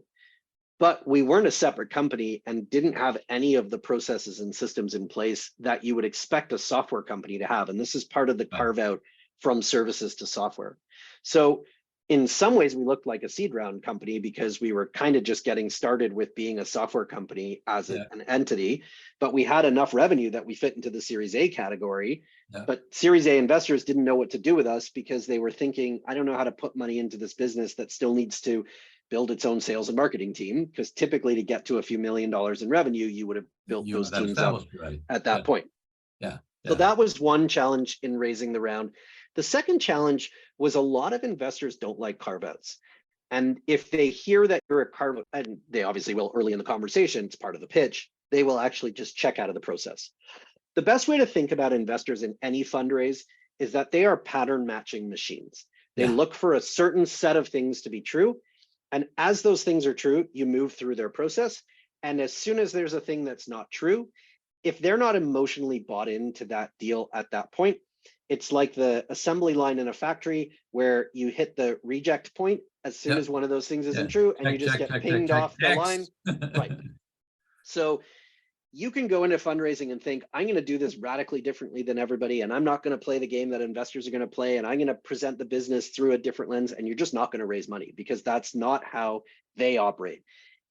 but we weren't a separate company and didn't have any of the processes and systems in place that you would expect a software company to have. And this is part of the carve out from services to software. So in some ways, we looked like a seed round company because we were kind of just getting started with being a software company as an entity, but we had enough revenue that we fit into the Series A category. But Series A investors didn't know what to do with us because they were thinking, I don't know how to put money into this business that still needs to build its own sales and marketing team, because typically to get to a few $1 million in revenue, you would have built those teams up at that point. So that was one challenge in raising the round. The second challenge was a lot of investors don't like carve-outs. And if they hear that you're a carve-out, and they obviously will early in the conversation, it's part of the pitch, they will actually just check out of the process. The best way to think about investors in any fundraise is that they are pattern matching machines. They look for a certain set of things to be true. And as those things are true, you move through their process. And as soon as there's a thing that's not true, if they're not emotionally bought into that deal at that point, it's like the assembly line in a factory where you hit the reject point as soon as one of those things isn't true, and you just get pinged off the line. Right. So you can go into fundraising and think, I'm going to do this radically differently than everybody, and I'm not going to play the game that investors are going to play, and I'm going to present the business through a different lens, and you're just not going to raise money because that's not how they operate.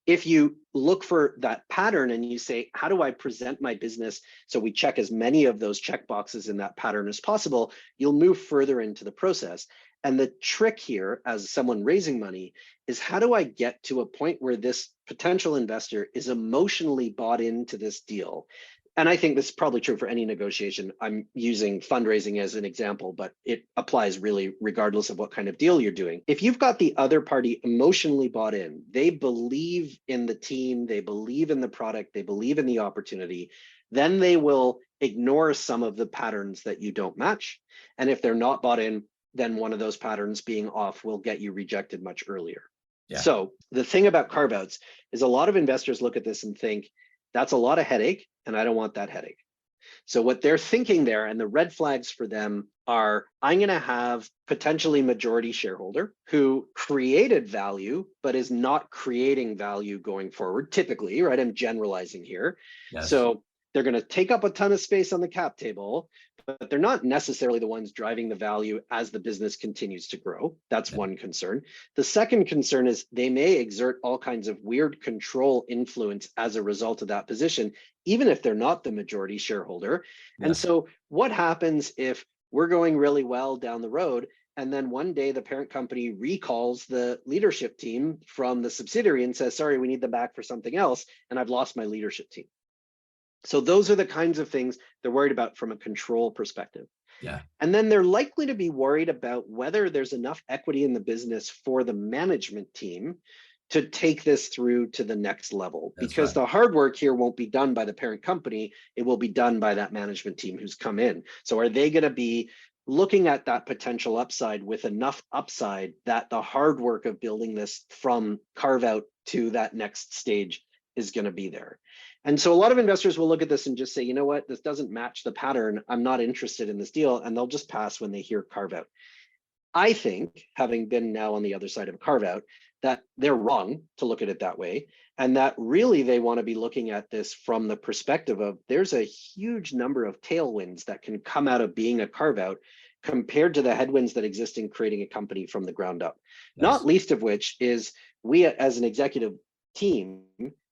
If you look for that pattern and you say, how do I present my business so we check as many of those check boxes in that pattern as possible, you'll move further into the process. And the trick here, as someone raising money, is how do I get to a point where this potential investor is emotionally bought into this deal? And I think this is probably true for any negotiation. I'm using fundraising as an example, but it applies really regardless of what kind of deal you're doing. If you've got the other party emotionally bought in, they believe in the team, they believe in the product, they believe in the opportunity, then they will ignore some of the patterns that you don't match. And if they're not bought in, then one of those patterns being off will get you rejected much earlier. So the thing about carve-outs is a lot of investors look at this and think, that's a lot of headache, and I don't want that headache. So what they're thinking there, and the red flags for them are, I'm going to have potentially majority shareholder who created value, but is not creating value going forward, typically, right? I'm generalizing here. So they're going to take up a ton of space on the cap table, but they're not necessarily the ones driving the value as the business continues to grow. That's one concern. The second concern is they may exert all kinds of weird control influence as a result of that position, even if they're not the majority shareholder. And so what happens if we're going really well down the road, and then one day the parent company recalls the leadership team from the subsidiary and says, sorry, we need them back for something else, and I've lost my leadership team. So those are the kinds of things they're worried about from a control perspective. And then they're likely to be worried about whether there's enough equity in the business for the management team to take this through to the next level, because the hard work here won't be done by the parent company. It will be done by that management team who's come in. So are they going to be looking at that potential upside with enough upside that the hard work of building this from carve out to that next stage is going to be there? And so a lot of investors will look at this and just say, you know what, this doesn't match the pattern. I'm not interested in this deal. And they'll just pass when they hear carve out. I think, having been now on the other side of a carve out, that they're wrong to look at it that way. And that really they want to be looking at this from the perspective of there's a huge number of tailwinds that can come out of being a carve out compared to the headwinds that exist in creating a company from the ground up. Yes. Not least of which is we as an executive team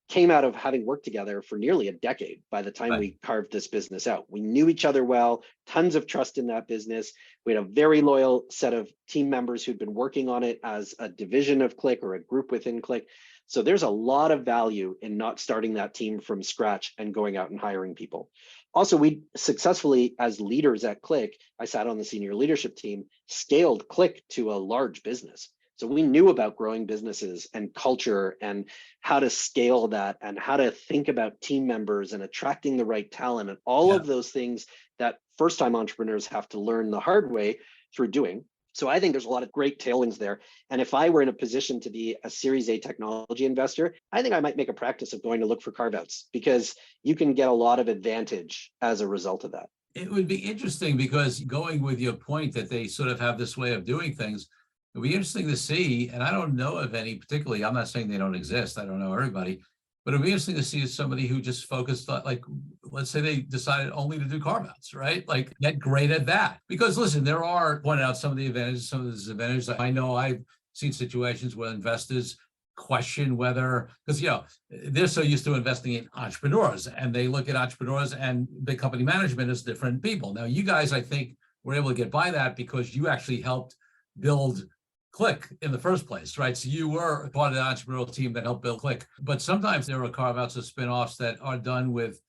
came out of having worked together for nearly a decade by the time we carved this business out. We knew each other well, tons of trust in that business. We had a very loyal set of team members who'd been working on it as a division of Click or a group within Click. So there's a lot of value in not starting that team from scratch and going out and hiring people. Also, we successfully, as leaders at Click, I sat on the senior leadership team, scaled Click to a large business. So we knew about growing businesses and culture and how to scale that and how to think about team members and attracting the right talent and all of those things that first-time entrepreneurs have to learn the hard way through doing. So I think there's a lot of great tailwinds there. And if I were in a position to be a Series A technology investor, I think I might make a practice of going to look for carve-outs because you can get a lot of advantage as a result of that. It would be interesting because going with your point that they sort of have this way of doing things, it'd be interesting to see, and I don't know of any particularly, I'm not saying they don't exist, I don't know everybody, but it'd be interesting to see somebody who just focused on, like, let's say they decided only to do carve-outs, right? Like, get great at that. Because listen, there are, pointed out some of the advantages, some of the disadvantages. I know I've seen situations where investors question whether, because, you know, they're so used to investing in entrepreneurs and they look at entrepreneurs and big company management as different people. Now, you guys, I think, were able to get by that because you actually helped build Click in the first place, right? So you were part of the entrepreneurial team that helped build Click. But sometimes there are carve-outs or spinoffs that are done with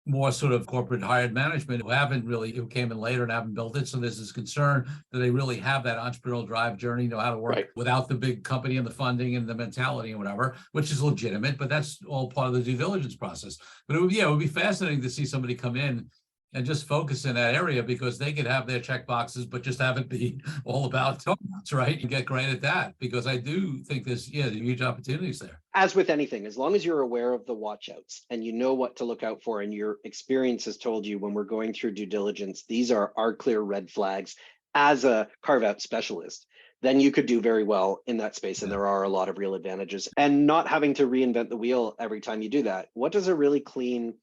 more sort of corporate hired management who came in later and haven't built it. So there's this concern that they really have that entrepreneurial drive journey, know how to work without the big company and the funding and the mentality and whatever, which is legitimate, but that's all part of the due diligence process. But it would be fascinating to see somebody come in and just focus in that area because they could have their check boxes, but just have it be all about donuts, right? You get great at that because I do think there's huge opportunities there. As with anything, as long as you're aware of the watch outs and you know what to look out for and your experience has told you when we're going through due diligence, these are our clear red flags as a carve out specialist, then you could do very well in that space. And there are a lot of real advantages and not having to reinvent the wheel every time you do that. What does a really clean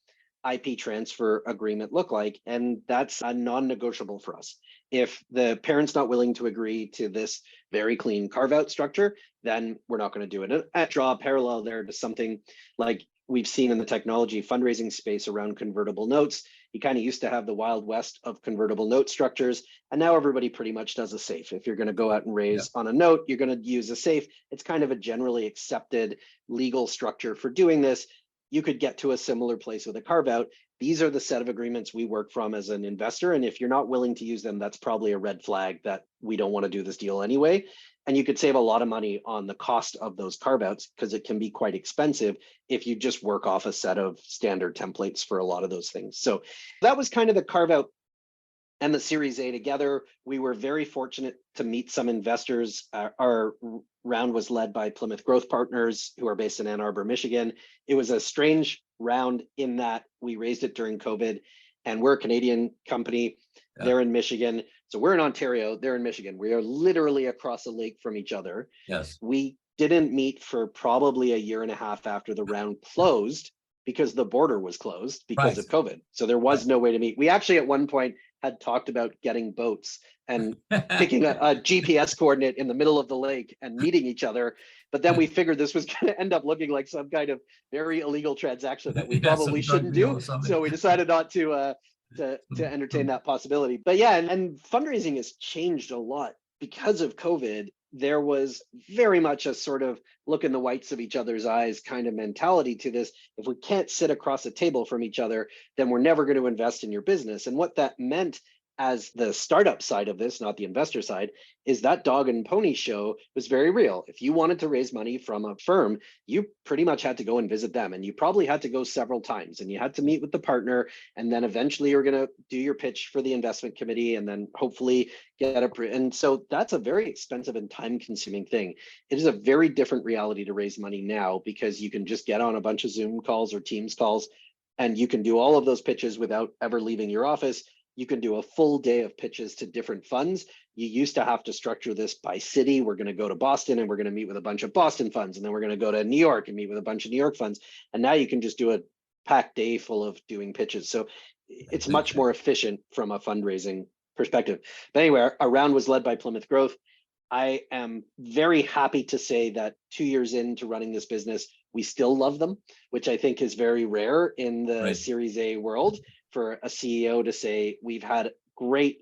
IP transfer agreement look like? And that's a non-negotiable for us. If the parent's not willing to agree to this very clean carve-out structure, then we're not going to do it. And I draw a parallel there to something like we've seen in the technology fundraising space around convertible notes. You kind of used to have the Wild West of convertible note structures, and now everybody pretty much does a safe. If you're going to go out and raise on a note, you're going to use a safe. It's kind of a generally accepted legal structure for doing this. You could get to a similar place with a carve out. These are the set of agreements we work from as an investor. And if you're not willing to use them, that's probably a red flag that we don't want to do this deal anyway. And you could save a lot of money on the cost of those carve outs because it can be quite expensive if you just work off a set of standard templates for a lot of those things. So that was kind of the carve out and the Series A together. We were very fortunate to meet some investors. Our round was led by Plymouth Growth Partners, who are based in Ann Arbor, Michigan. It was a strange round in that we raised it during COVID, and we're a Canadian company. They're in Michigan. So we're in Ontario, they're in Michigan. We are literally across a lake from each other. Yes. We didn't meet for probably a year and a half after the round closed because the border was closed because of COVID. So there was no way to meet. We actually at one point had talked about getting boats and picking a GPS coordinate in the middle of the lake and meeting each other. But then we figured this was going to end up looking like some kind of very illegal transaction that we probably shouldn't do. So we decided not to entertain that possibility. But yeah, and fundraising has changed a lot because of COVID. There was very much a sort of look in the whites of each other's eyes kind of mentality to this. If we can't sit across a table from each other, then we're never going to invest in your business. And what that meant as the startup side of this, not the investor side, is that dog and pony show was very real. If you wanted to raise money from a firm, you pretty much had to go and visit them, and you probably had to go several times, and you had to meet with the partner, and then eventually you're going to do your pitch for the investment committee, and then hopefully get and so that's a very expensive and time-consuming thing. It is a very different reality to raise money now because you can just get on a bunch of Zoom calls or Teams calls, and you can do all of those pitches without ever leaving your office. You can do a full day of pitches to different funds. You used to have to structure this by city. We're going to go to Boston and we're going to meet with a bunch of Boston funds. And then we're going to go to New York and meet with a bunch of New York funds. And now you can just do a packed day full of doing pitches. So it's much more efficient from a fundraising perspective. But anyway, our round was led by Plymouth Growth. I am very happy to say that 2 years into running this business, we still love them, which I think is very rare in the Series A world for a CEO to say, we've had great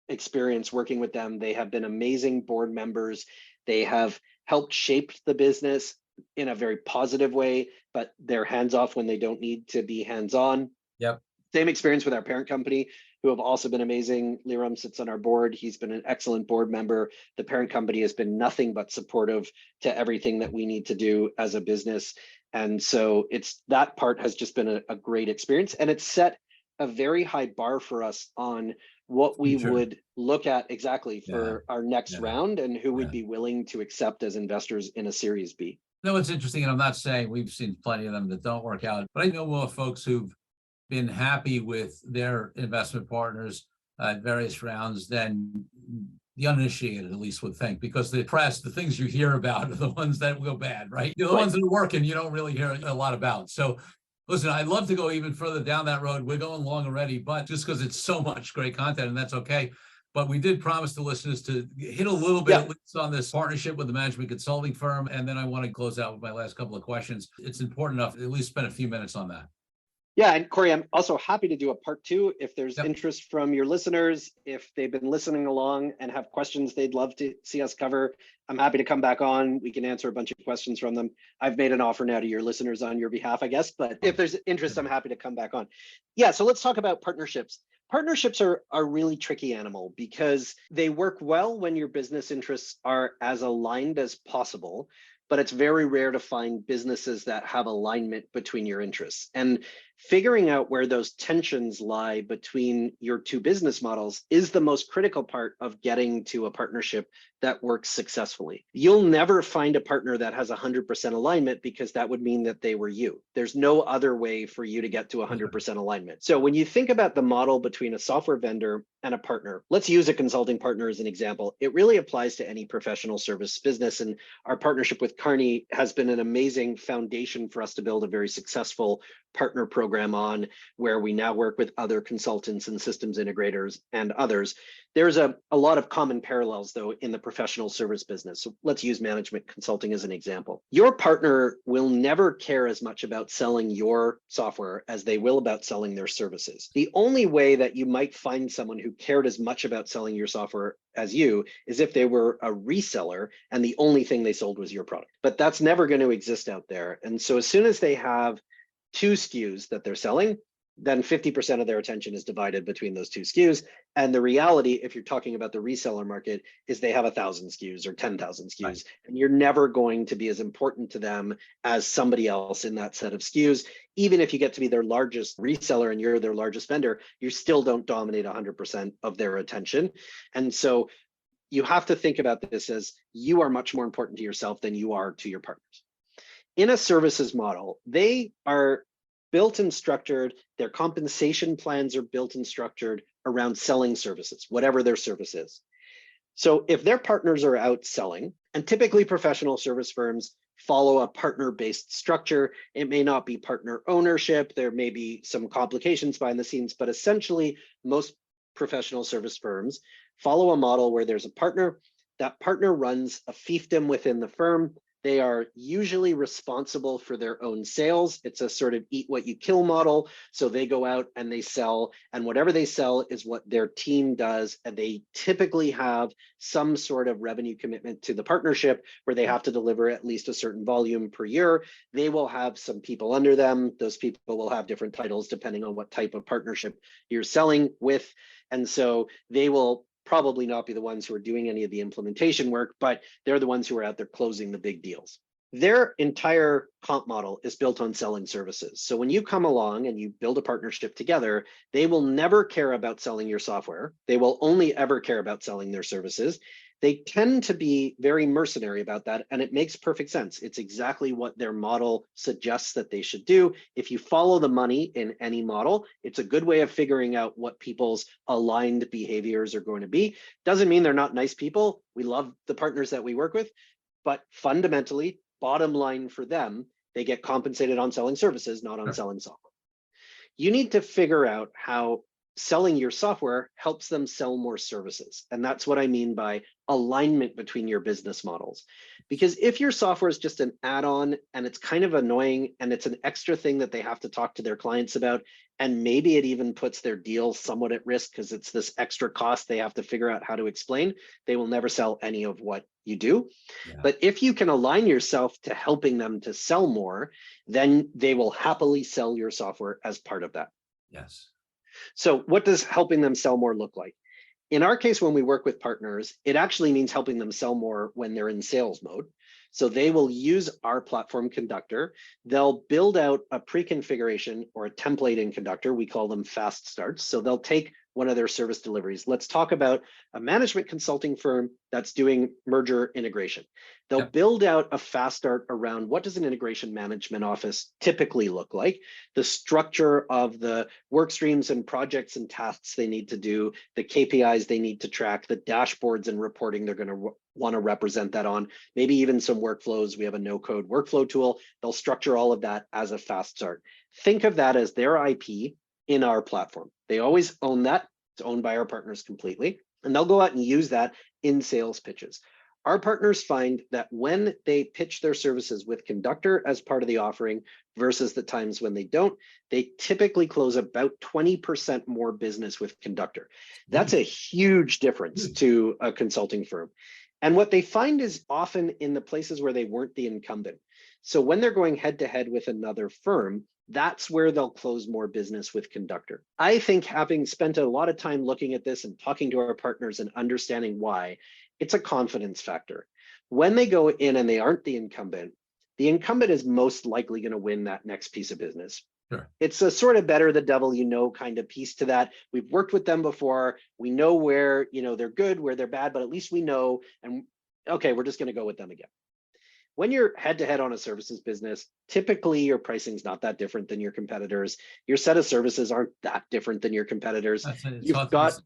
experience working with them. They have been amazing board members. They have helped shape the business in a very positive way, but they're hands off when they don't need to be hands on. Yep. Same experience with our parent company, who have also been amazing. Liram sits on our board. He's been an excellent board member. The parent company has been nothing but supportive to everything that we need to do as a business. And so that part has just been a great experience. And it's set a very high bar for us on what we would look at exactly for our next round and who would be willing to accept as investors in a Series B. No, it's interesting, and I'm not saying we've seen plenty of them that don't work out, but I know more folks who've been happy with their investment partners at various rounds than the uninitiated at least would think, because the press, the things you hear about are the ones that go bad, right? The ones that are working, you don't really hear a lot about. So listen, I'd love to go even further down that road. We're going long already, but just because it's so much great content, and that's okay. But we did promise the listeners to hit a little bit at least on this partnership with the management consulting firm. And then I want to close out with my last couple of questions. It's important enough to at least spend a few minutes on that. Yeah, and Corey, I'm also happy to do a part 2 if there's interest from your listeners. If they've been listening along and have questions they'd love to see us cover, I'm happy to come back on. We can answer a bunch of questions from them. I've made an offer now to your listeners on your behalf, I guess, but if there's interest, I'm happy to come back on. Yeah, so let's talk about partnerships. Partnerships are a really tricky animal because they work well when your business interests are as aligned as possible, but it's very rare to find businesses that have alignment between your interests. And figuring out where those tensions lie between your two business models is the most critical part of getting to a partnership that works successfully. You'll never find a partner that has 100% alignment because that would mean that they were you. There's no other way for you to get to 100% alignment. So when you think about the model between a software vendor and a partner, let's use a consulting partner as an example. It really applies to any professional service business. And our partnership with Kearney has been an amazing foundation for us to build a very successful partner program on, where we now work with other consultants and systems integrators and others. There's a lot of common parallels, though, in the professional service business. So let's use management consulting as an example. Your partner will never care as much about selling your software as they will about selling their services. The only way that you might find someone who cared as much about selling your software as you is if they were a reseller and the only thing they sold was your product. But that's never going to exist out there. And so as soon as they have 2 SKUs that they're selling, then 50% of their attention is divided between those 2 SKUs. And the reality, if you're talking about the reseller market, is they have 1,000 SKUs or 10,000 SKUs, right. And you're never going to be as important to them as somebody else in that set of SKUs. Even if you get to be their largest reseller and you're their largest vendor, you still don't dominate 100% of their attention. And so you have to think about this as you are much more important to yourself than you are to your partners. In a services model, they are built and structured, their compensation plans are built and structured around selling services, whatever their service is. So if their partners are out selling, and typically professional service firms follow a partner-based structure, it may not be partner ownership, there may be some complications behind the scenes, but essentially most professional service firms follow a model where there's a partner, that partner runs a fiefdom within the firm. They are usually responsible for their own sales. It's a sort of eat what you kill model. So they go out and they sell, and whatever they sell is what their team does. And they typically have some sort of revenue commitment to the partnership where they have to deliver at least a certain volume per year. They will have some people under them. Those people will have different titles depending on what type of partnership you're selling with. And so they will probably not be the ones who are doing any of the implementation work, but they're the ones who are out there closing the big deals. Their entire comp model is built on selling services. So when you come along and you build a partnership together, they will never care about selling your software. They will only ever care about selling their services. They tend to be very mercenary about that, and it makes perfect sense. It's exactly what their model suggests that they should do. If you follow the money in any model, it's a good way of figuring out what people's aligned behaviors are going to be. Doesn't mean they're not nice people. We love the partners that we work with, but fundamentally, bottom line for them, they get compensated on selling services, not on selling software. You need to figure out how selling your software helps them sell more services. And that's what I mean by alignment between your business models. Because if your software is just an add-on and it's kind of annoying and it's an extra thing that they have to talk to their clients about, and maybe it even puts their deal somewhat at risk because it's this extra cost they have to figure out how to explain, they will never sell any of what you do. Yeah. But if you can align yourself to helping them to sell more, then they will happily sell your software as part of that. Yes. So what does helping them sell more look like? In our case, when we work with partners, it actually means helping them sell more when they're in sales mode. So they will use our platform Conductor. They'll build out a pre-configuration or a template in Conductor. We call them fast starts. So they'll take one of their service deliveries. Let's talk about a management consulting firm that's doing merger integration. They'll build out a fast start around what does an integration management office typically look like, the structure of the work streams and projects and tasks they need to do, the KPIs they need to track, the dashboards and reporting they're going to want to represent that on, maybe even some workflows. We have a no-code workflow tool. They'll structure all of that as a fast start. Think of that as their IP in our platform. They always own that. It's owned by our partners completely. And they'll go out and use that in sales pitches. Our partners find that when they pitch their services with Conductor as part of the offering versus the times when they don't, they typically close about 20% more business with Conductor. That's a huge difference to a consulting firm. And what they find is often in the places where they weren't the incumbent. So when they're going head to head with another firm, that's where they'll close more business with Conductor. I think having spent a lot of time looking at this and talking to our partners and understanding why, it's a confidence factor. When they go in and they aren't the incumbent is most likely going to win that next piece of business. Sure. It's a sort of better the devil you know kind of piece to that. We've worked with them before. We know where they're good, where they're bad, but at least we know, and okay, we're just going to go with them again. When you're head-to-head on a services business, typically your pricing's not that different than your competitors. Your set of services aren't that different than your competitors. You've got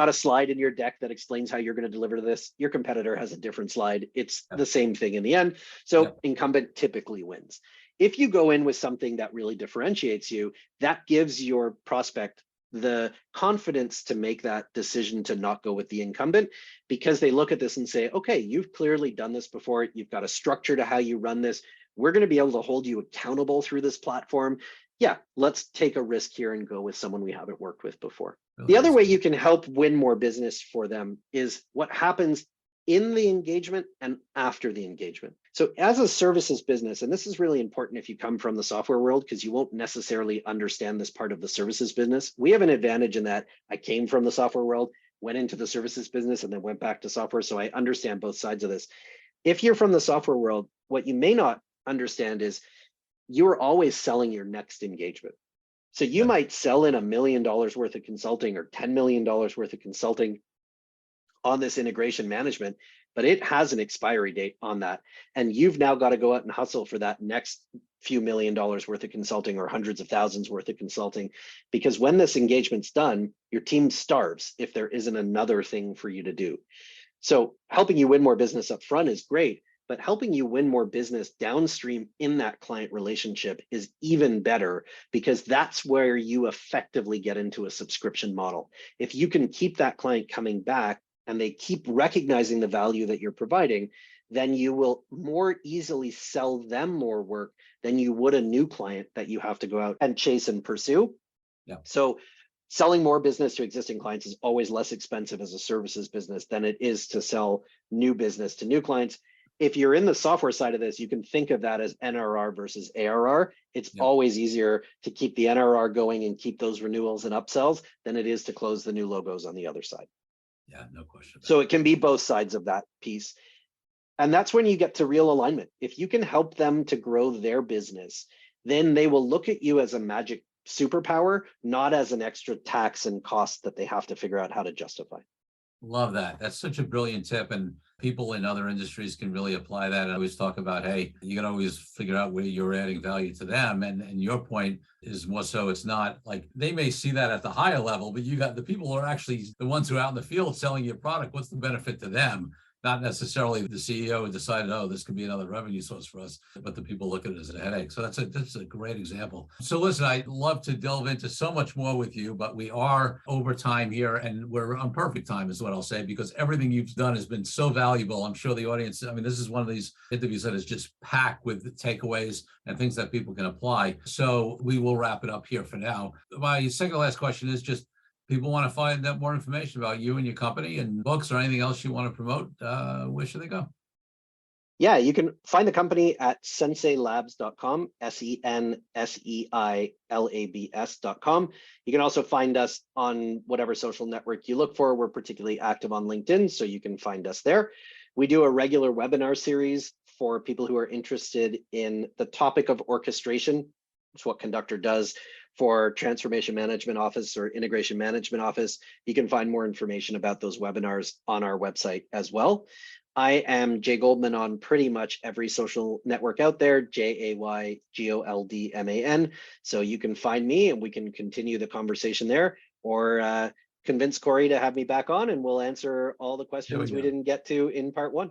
a slide in your deck that explains how you're going to deliver this. Your competitor has a different slide. It's the same thing in the end. So incumbent typically wins. If you go in with something that really differentiates you, that gives your prospect the confidence to make that decision to not go with the incumbent, because they look at this and say, okay, you've clearly done this before. You've got a structure to how you run this. We're going to be able to hold you accountable through this platform. Yeah, let's take a risk here and go with someone we haven't worked with before. The other way you can help win more business for them is what happens in the engagement and after the engagement. So as a services business, and this is really important if you come from the software world, because you won't necessarily understand this part of the services business. We have an advantage in that I came from the software world, went into the services business, and then went back to software. So I understand both sides of this. If you're from the software world, what you may not understand is you're always selling your next engagement. So you might sell in $1 million worth of consulting or $10 million worth of consulting on this integration management, but it has an expiry date on that. And you've now got to go out and hustle for that next few $1 million worth of consulting or hundreds of thousands worth of consulting, because when this engagement's done, your team starves if there isn't another thing for you to do. So helping you win more business up front is great, but helping you win more business downstream in that client relationship is even better, because that's where you effectively get into a subscription model. If you can keep that client coming back and they keep recognizing the value that you're providing, then you will more easily sell them more work than you would a new client that you have to go out and chase and pursue. Yeah. So selling more business to existing clients is always less expensive as a services business than it is to sell new business to new clients. If you're in the software side of this, you can think of that as NRR versus ARR. It's always easier to keep the NRR going and keep those renewals and upsells than it is to close the new logos on the other side. Yeah, no question. So it can be both sides of that piece. And that's when you get to real alignment. If you can help them to grow their business, then they will look at you as a magic superpower, not as an extra tax and cost that they have to figure out how to justify. Love that. That's such a brilliant tip. And people in other industries can really apply that. I always talk about, hey, you can always figure out where you're adding value to them. And your point is more so it's not like they may see that at the higher level, but you got the people who are actually the ones who are out in the field selling your product. What's the benefit to them? Not necessarily the CEO who decided, oh, this could be another revenue source for us, but the people look at it as a headache. So that's a great example. So listen, I'd love to delve into so much more with you, but we are over time here and we're on perfect time is what I'll say, because everything you've done has been so valuable. I'm sure the audience, I mean, this is one of these interviews that is just packed with takeaways and things that people can apply. So we will wrap it up here for now. My second to last question is just, people want to find out more information about you and your company and books or anything else you want to promote, where should they go? Yeah, you can find the company at senseilabs.com, senseilabs.com. You can also find us on whatever social network you look for. We're particularly active on LinkedIn, so you can find us there. We do a regular webinar series for people who are interested in the topic of orchestration. It's what Conductor does for Transformation Management Office or Integration Management Office. You can find more information about those webinars on our website as well. I am Jay Goldman on pretty much every social network out there, JayGoldman. So you can find me and we can continue the conversation there, or convince Corey to have me back on and we'll answer all the questions we didn't get to in part one.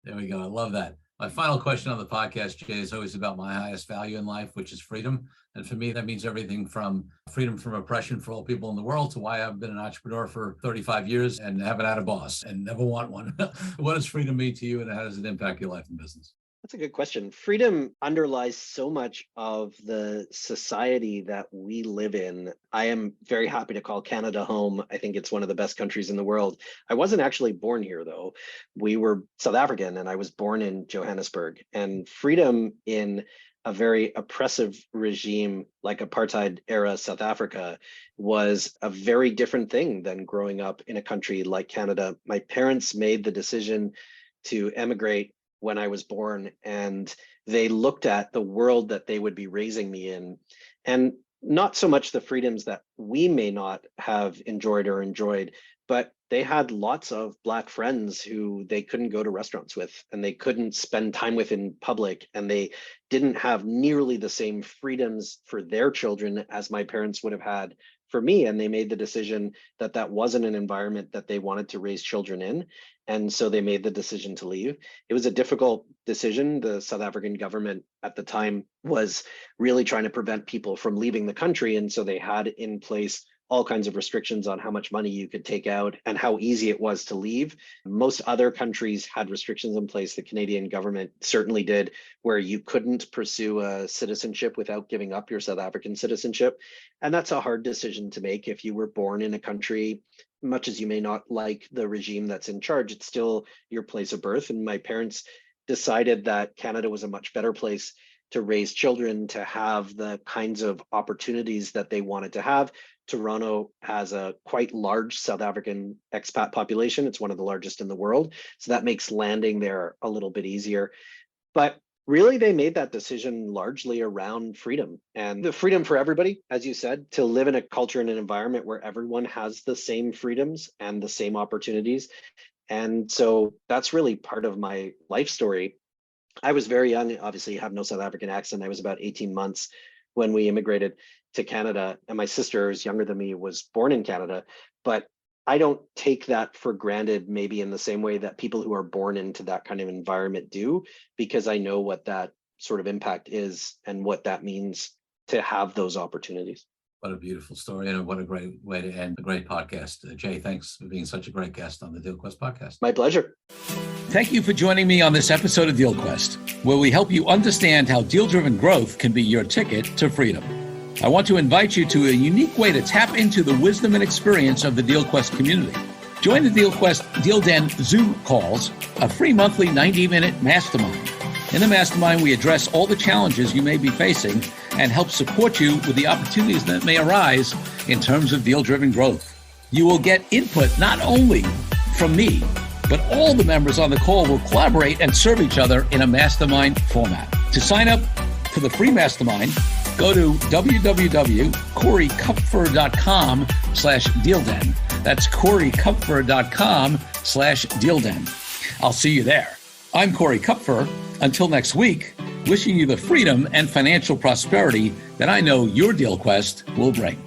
There we go. I love that. My final question on the podcast, Jay, is always about my highest value in life, which is freedom. And for me, that means everything from freedom from oppression for all people in the world to why I've been an entrepreneur for 35 years and haven't had a boss and never want one. What does freedom mean to you and how does it impact your life and business? That's a good question. Freedom underlies so much of the society that we live in. I am very happy to call Canada home. I think it's one of the best countries in the world. I wasn't actually born here, though. We were South African, and I was born in Johannesburg. And freedom in a very oppressive regime like apartheid era South Africa was a very different thing than growing up in a country like Canada. My parents made the decision to emigrate when I was born, and they looked at the world that they would be raising me in, and not so much the freedoms that we may not have enjoyed, but they had lots of Black friends who they couldn't go to restaurants with and they couldn't spend time with in public, and they didn't have nearly the same freedoms for their children as my parents would have had for me. And they made the decision that that wasn't an environment that they wanted to raise children in. And so they made the decision to leave. It was a difficult decision. The South African government at the time was really trying to prevent people from leaving the country. And so they had in place all kinds of restrictions on how much money you could take out and how easy it was to leave. Most other countries had restrictions in place. The Canadian government certainly did, where you couldn't pursue a citizenship without giving up your South African citizenship. And that's a hard decision to make if you were born in a country. Much as you may not like the regime that's in charge, it's still your place of birth. And my parents decided that Canada was a much better place to raise children, to have the kinds of opportunities that they wanted to have. Toronto has a quite large South African expat population. It's one of the largest in the world. So that makes landing there a little bit easier. But really, they made that decision largely around freedom, and the freedom for everybody, as you said, to live in a culture and an environment where everyone has the same freedoms and the same opportunities. And so that's really part of my life story. I was very young, obviously have no South African accent. I was about 18 months when we immigrated to Canada, and my sister, who's younger than me, was born in Canada. But I don't take that for granted, maybe in the same way that people who are born into that kind of environment do, because I know what that sort of impact is and what that means to have those opportunities. What a beautiful story, and what a great way to end a great podcast. Jay, thanks for being such a great guest on the DealQuest podcast. My pleasure. Thank you for joining me on this episode of DealQuest, where we help you understand how deal-driven growth can be your ticket to freedom. I want to invite you to a unique way to tap into the wisdom and experience of the DealQuest community. Join the DealQuest Deal Den Zoom calls, a free monthly 90-minute mastermind. In the mastermind, we address all the challenges you may be facing and help support you with the opportunities that may arise in terms of deal-driven growth. You will get input not only from me, but all the members on the call will collaborate and serve each other in a mastermind format. To sign up for the free mastermind, go to www.corey kupfer.com/dealden. That's CoreyKupfer.com/DealDen. I'll see you there. I'm Corey Kupfer. Until next week, wishing you the freedom and financial prosperity that I know your DealQuest will bring.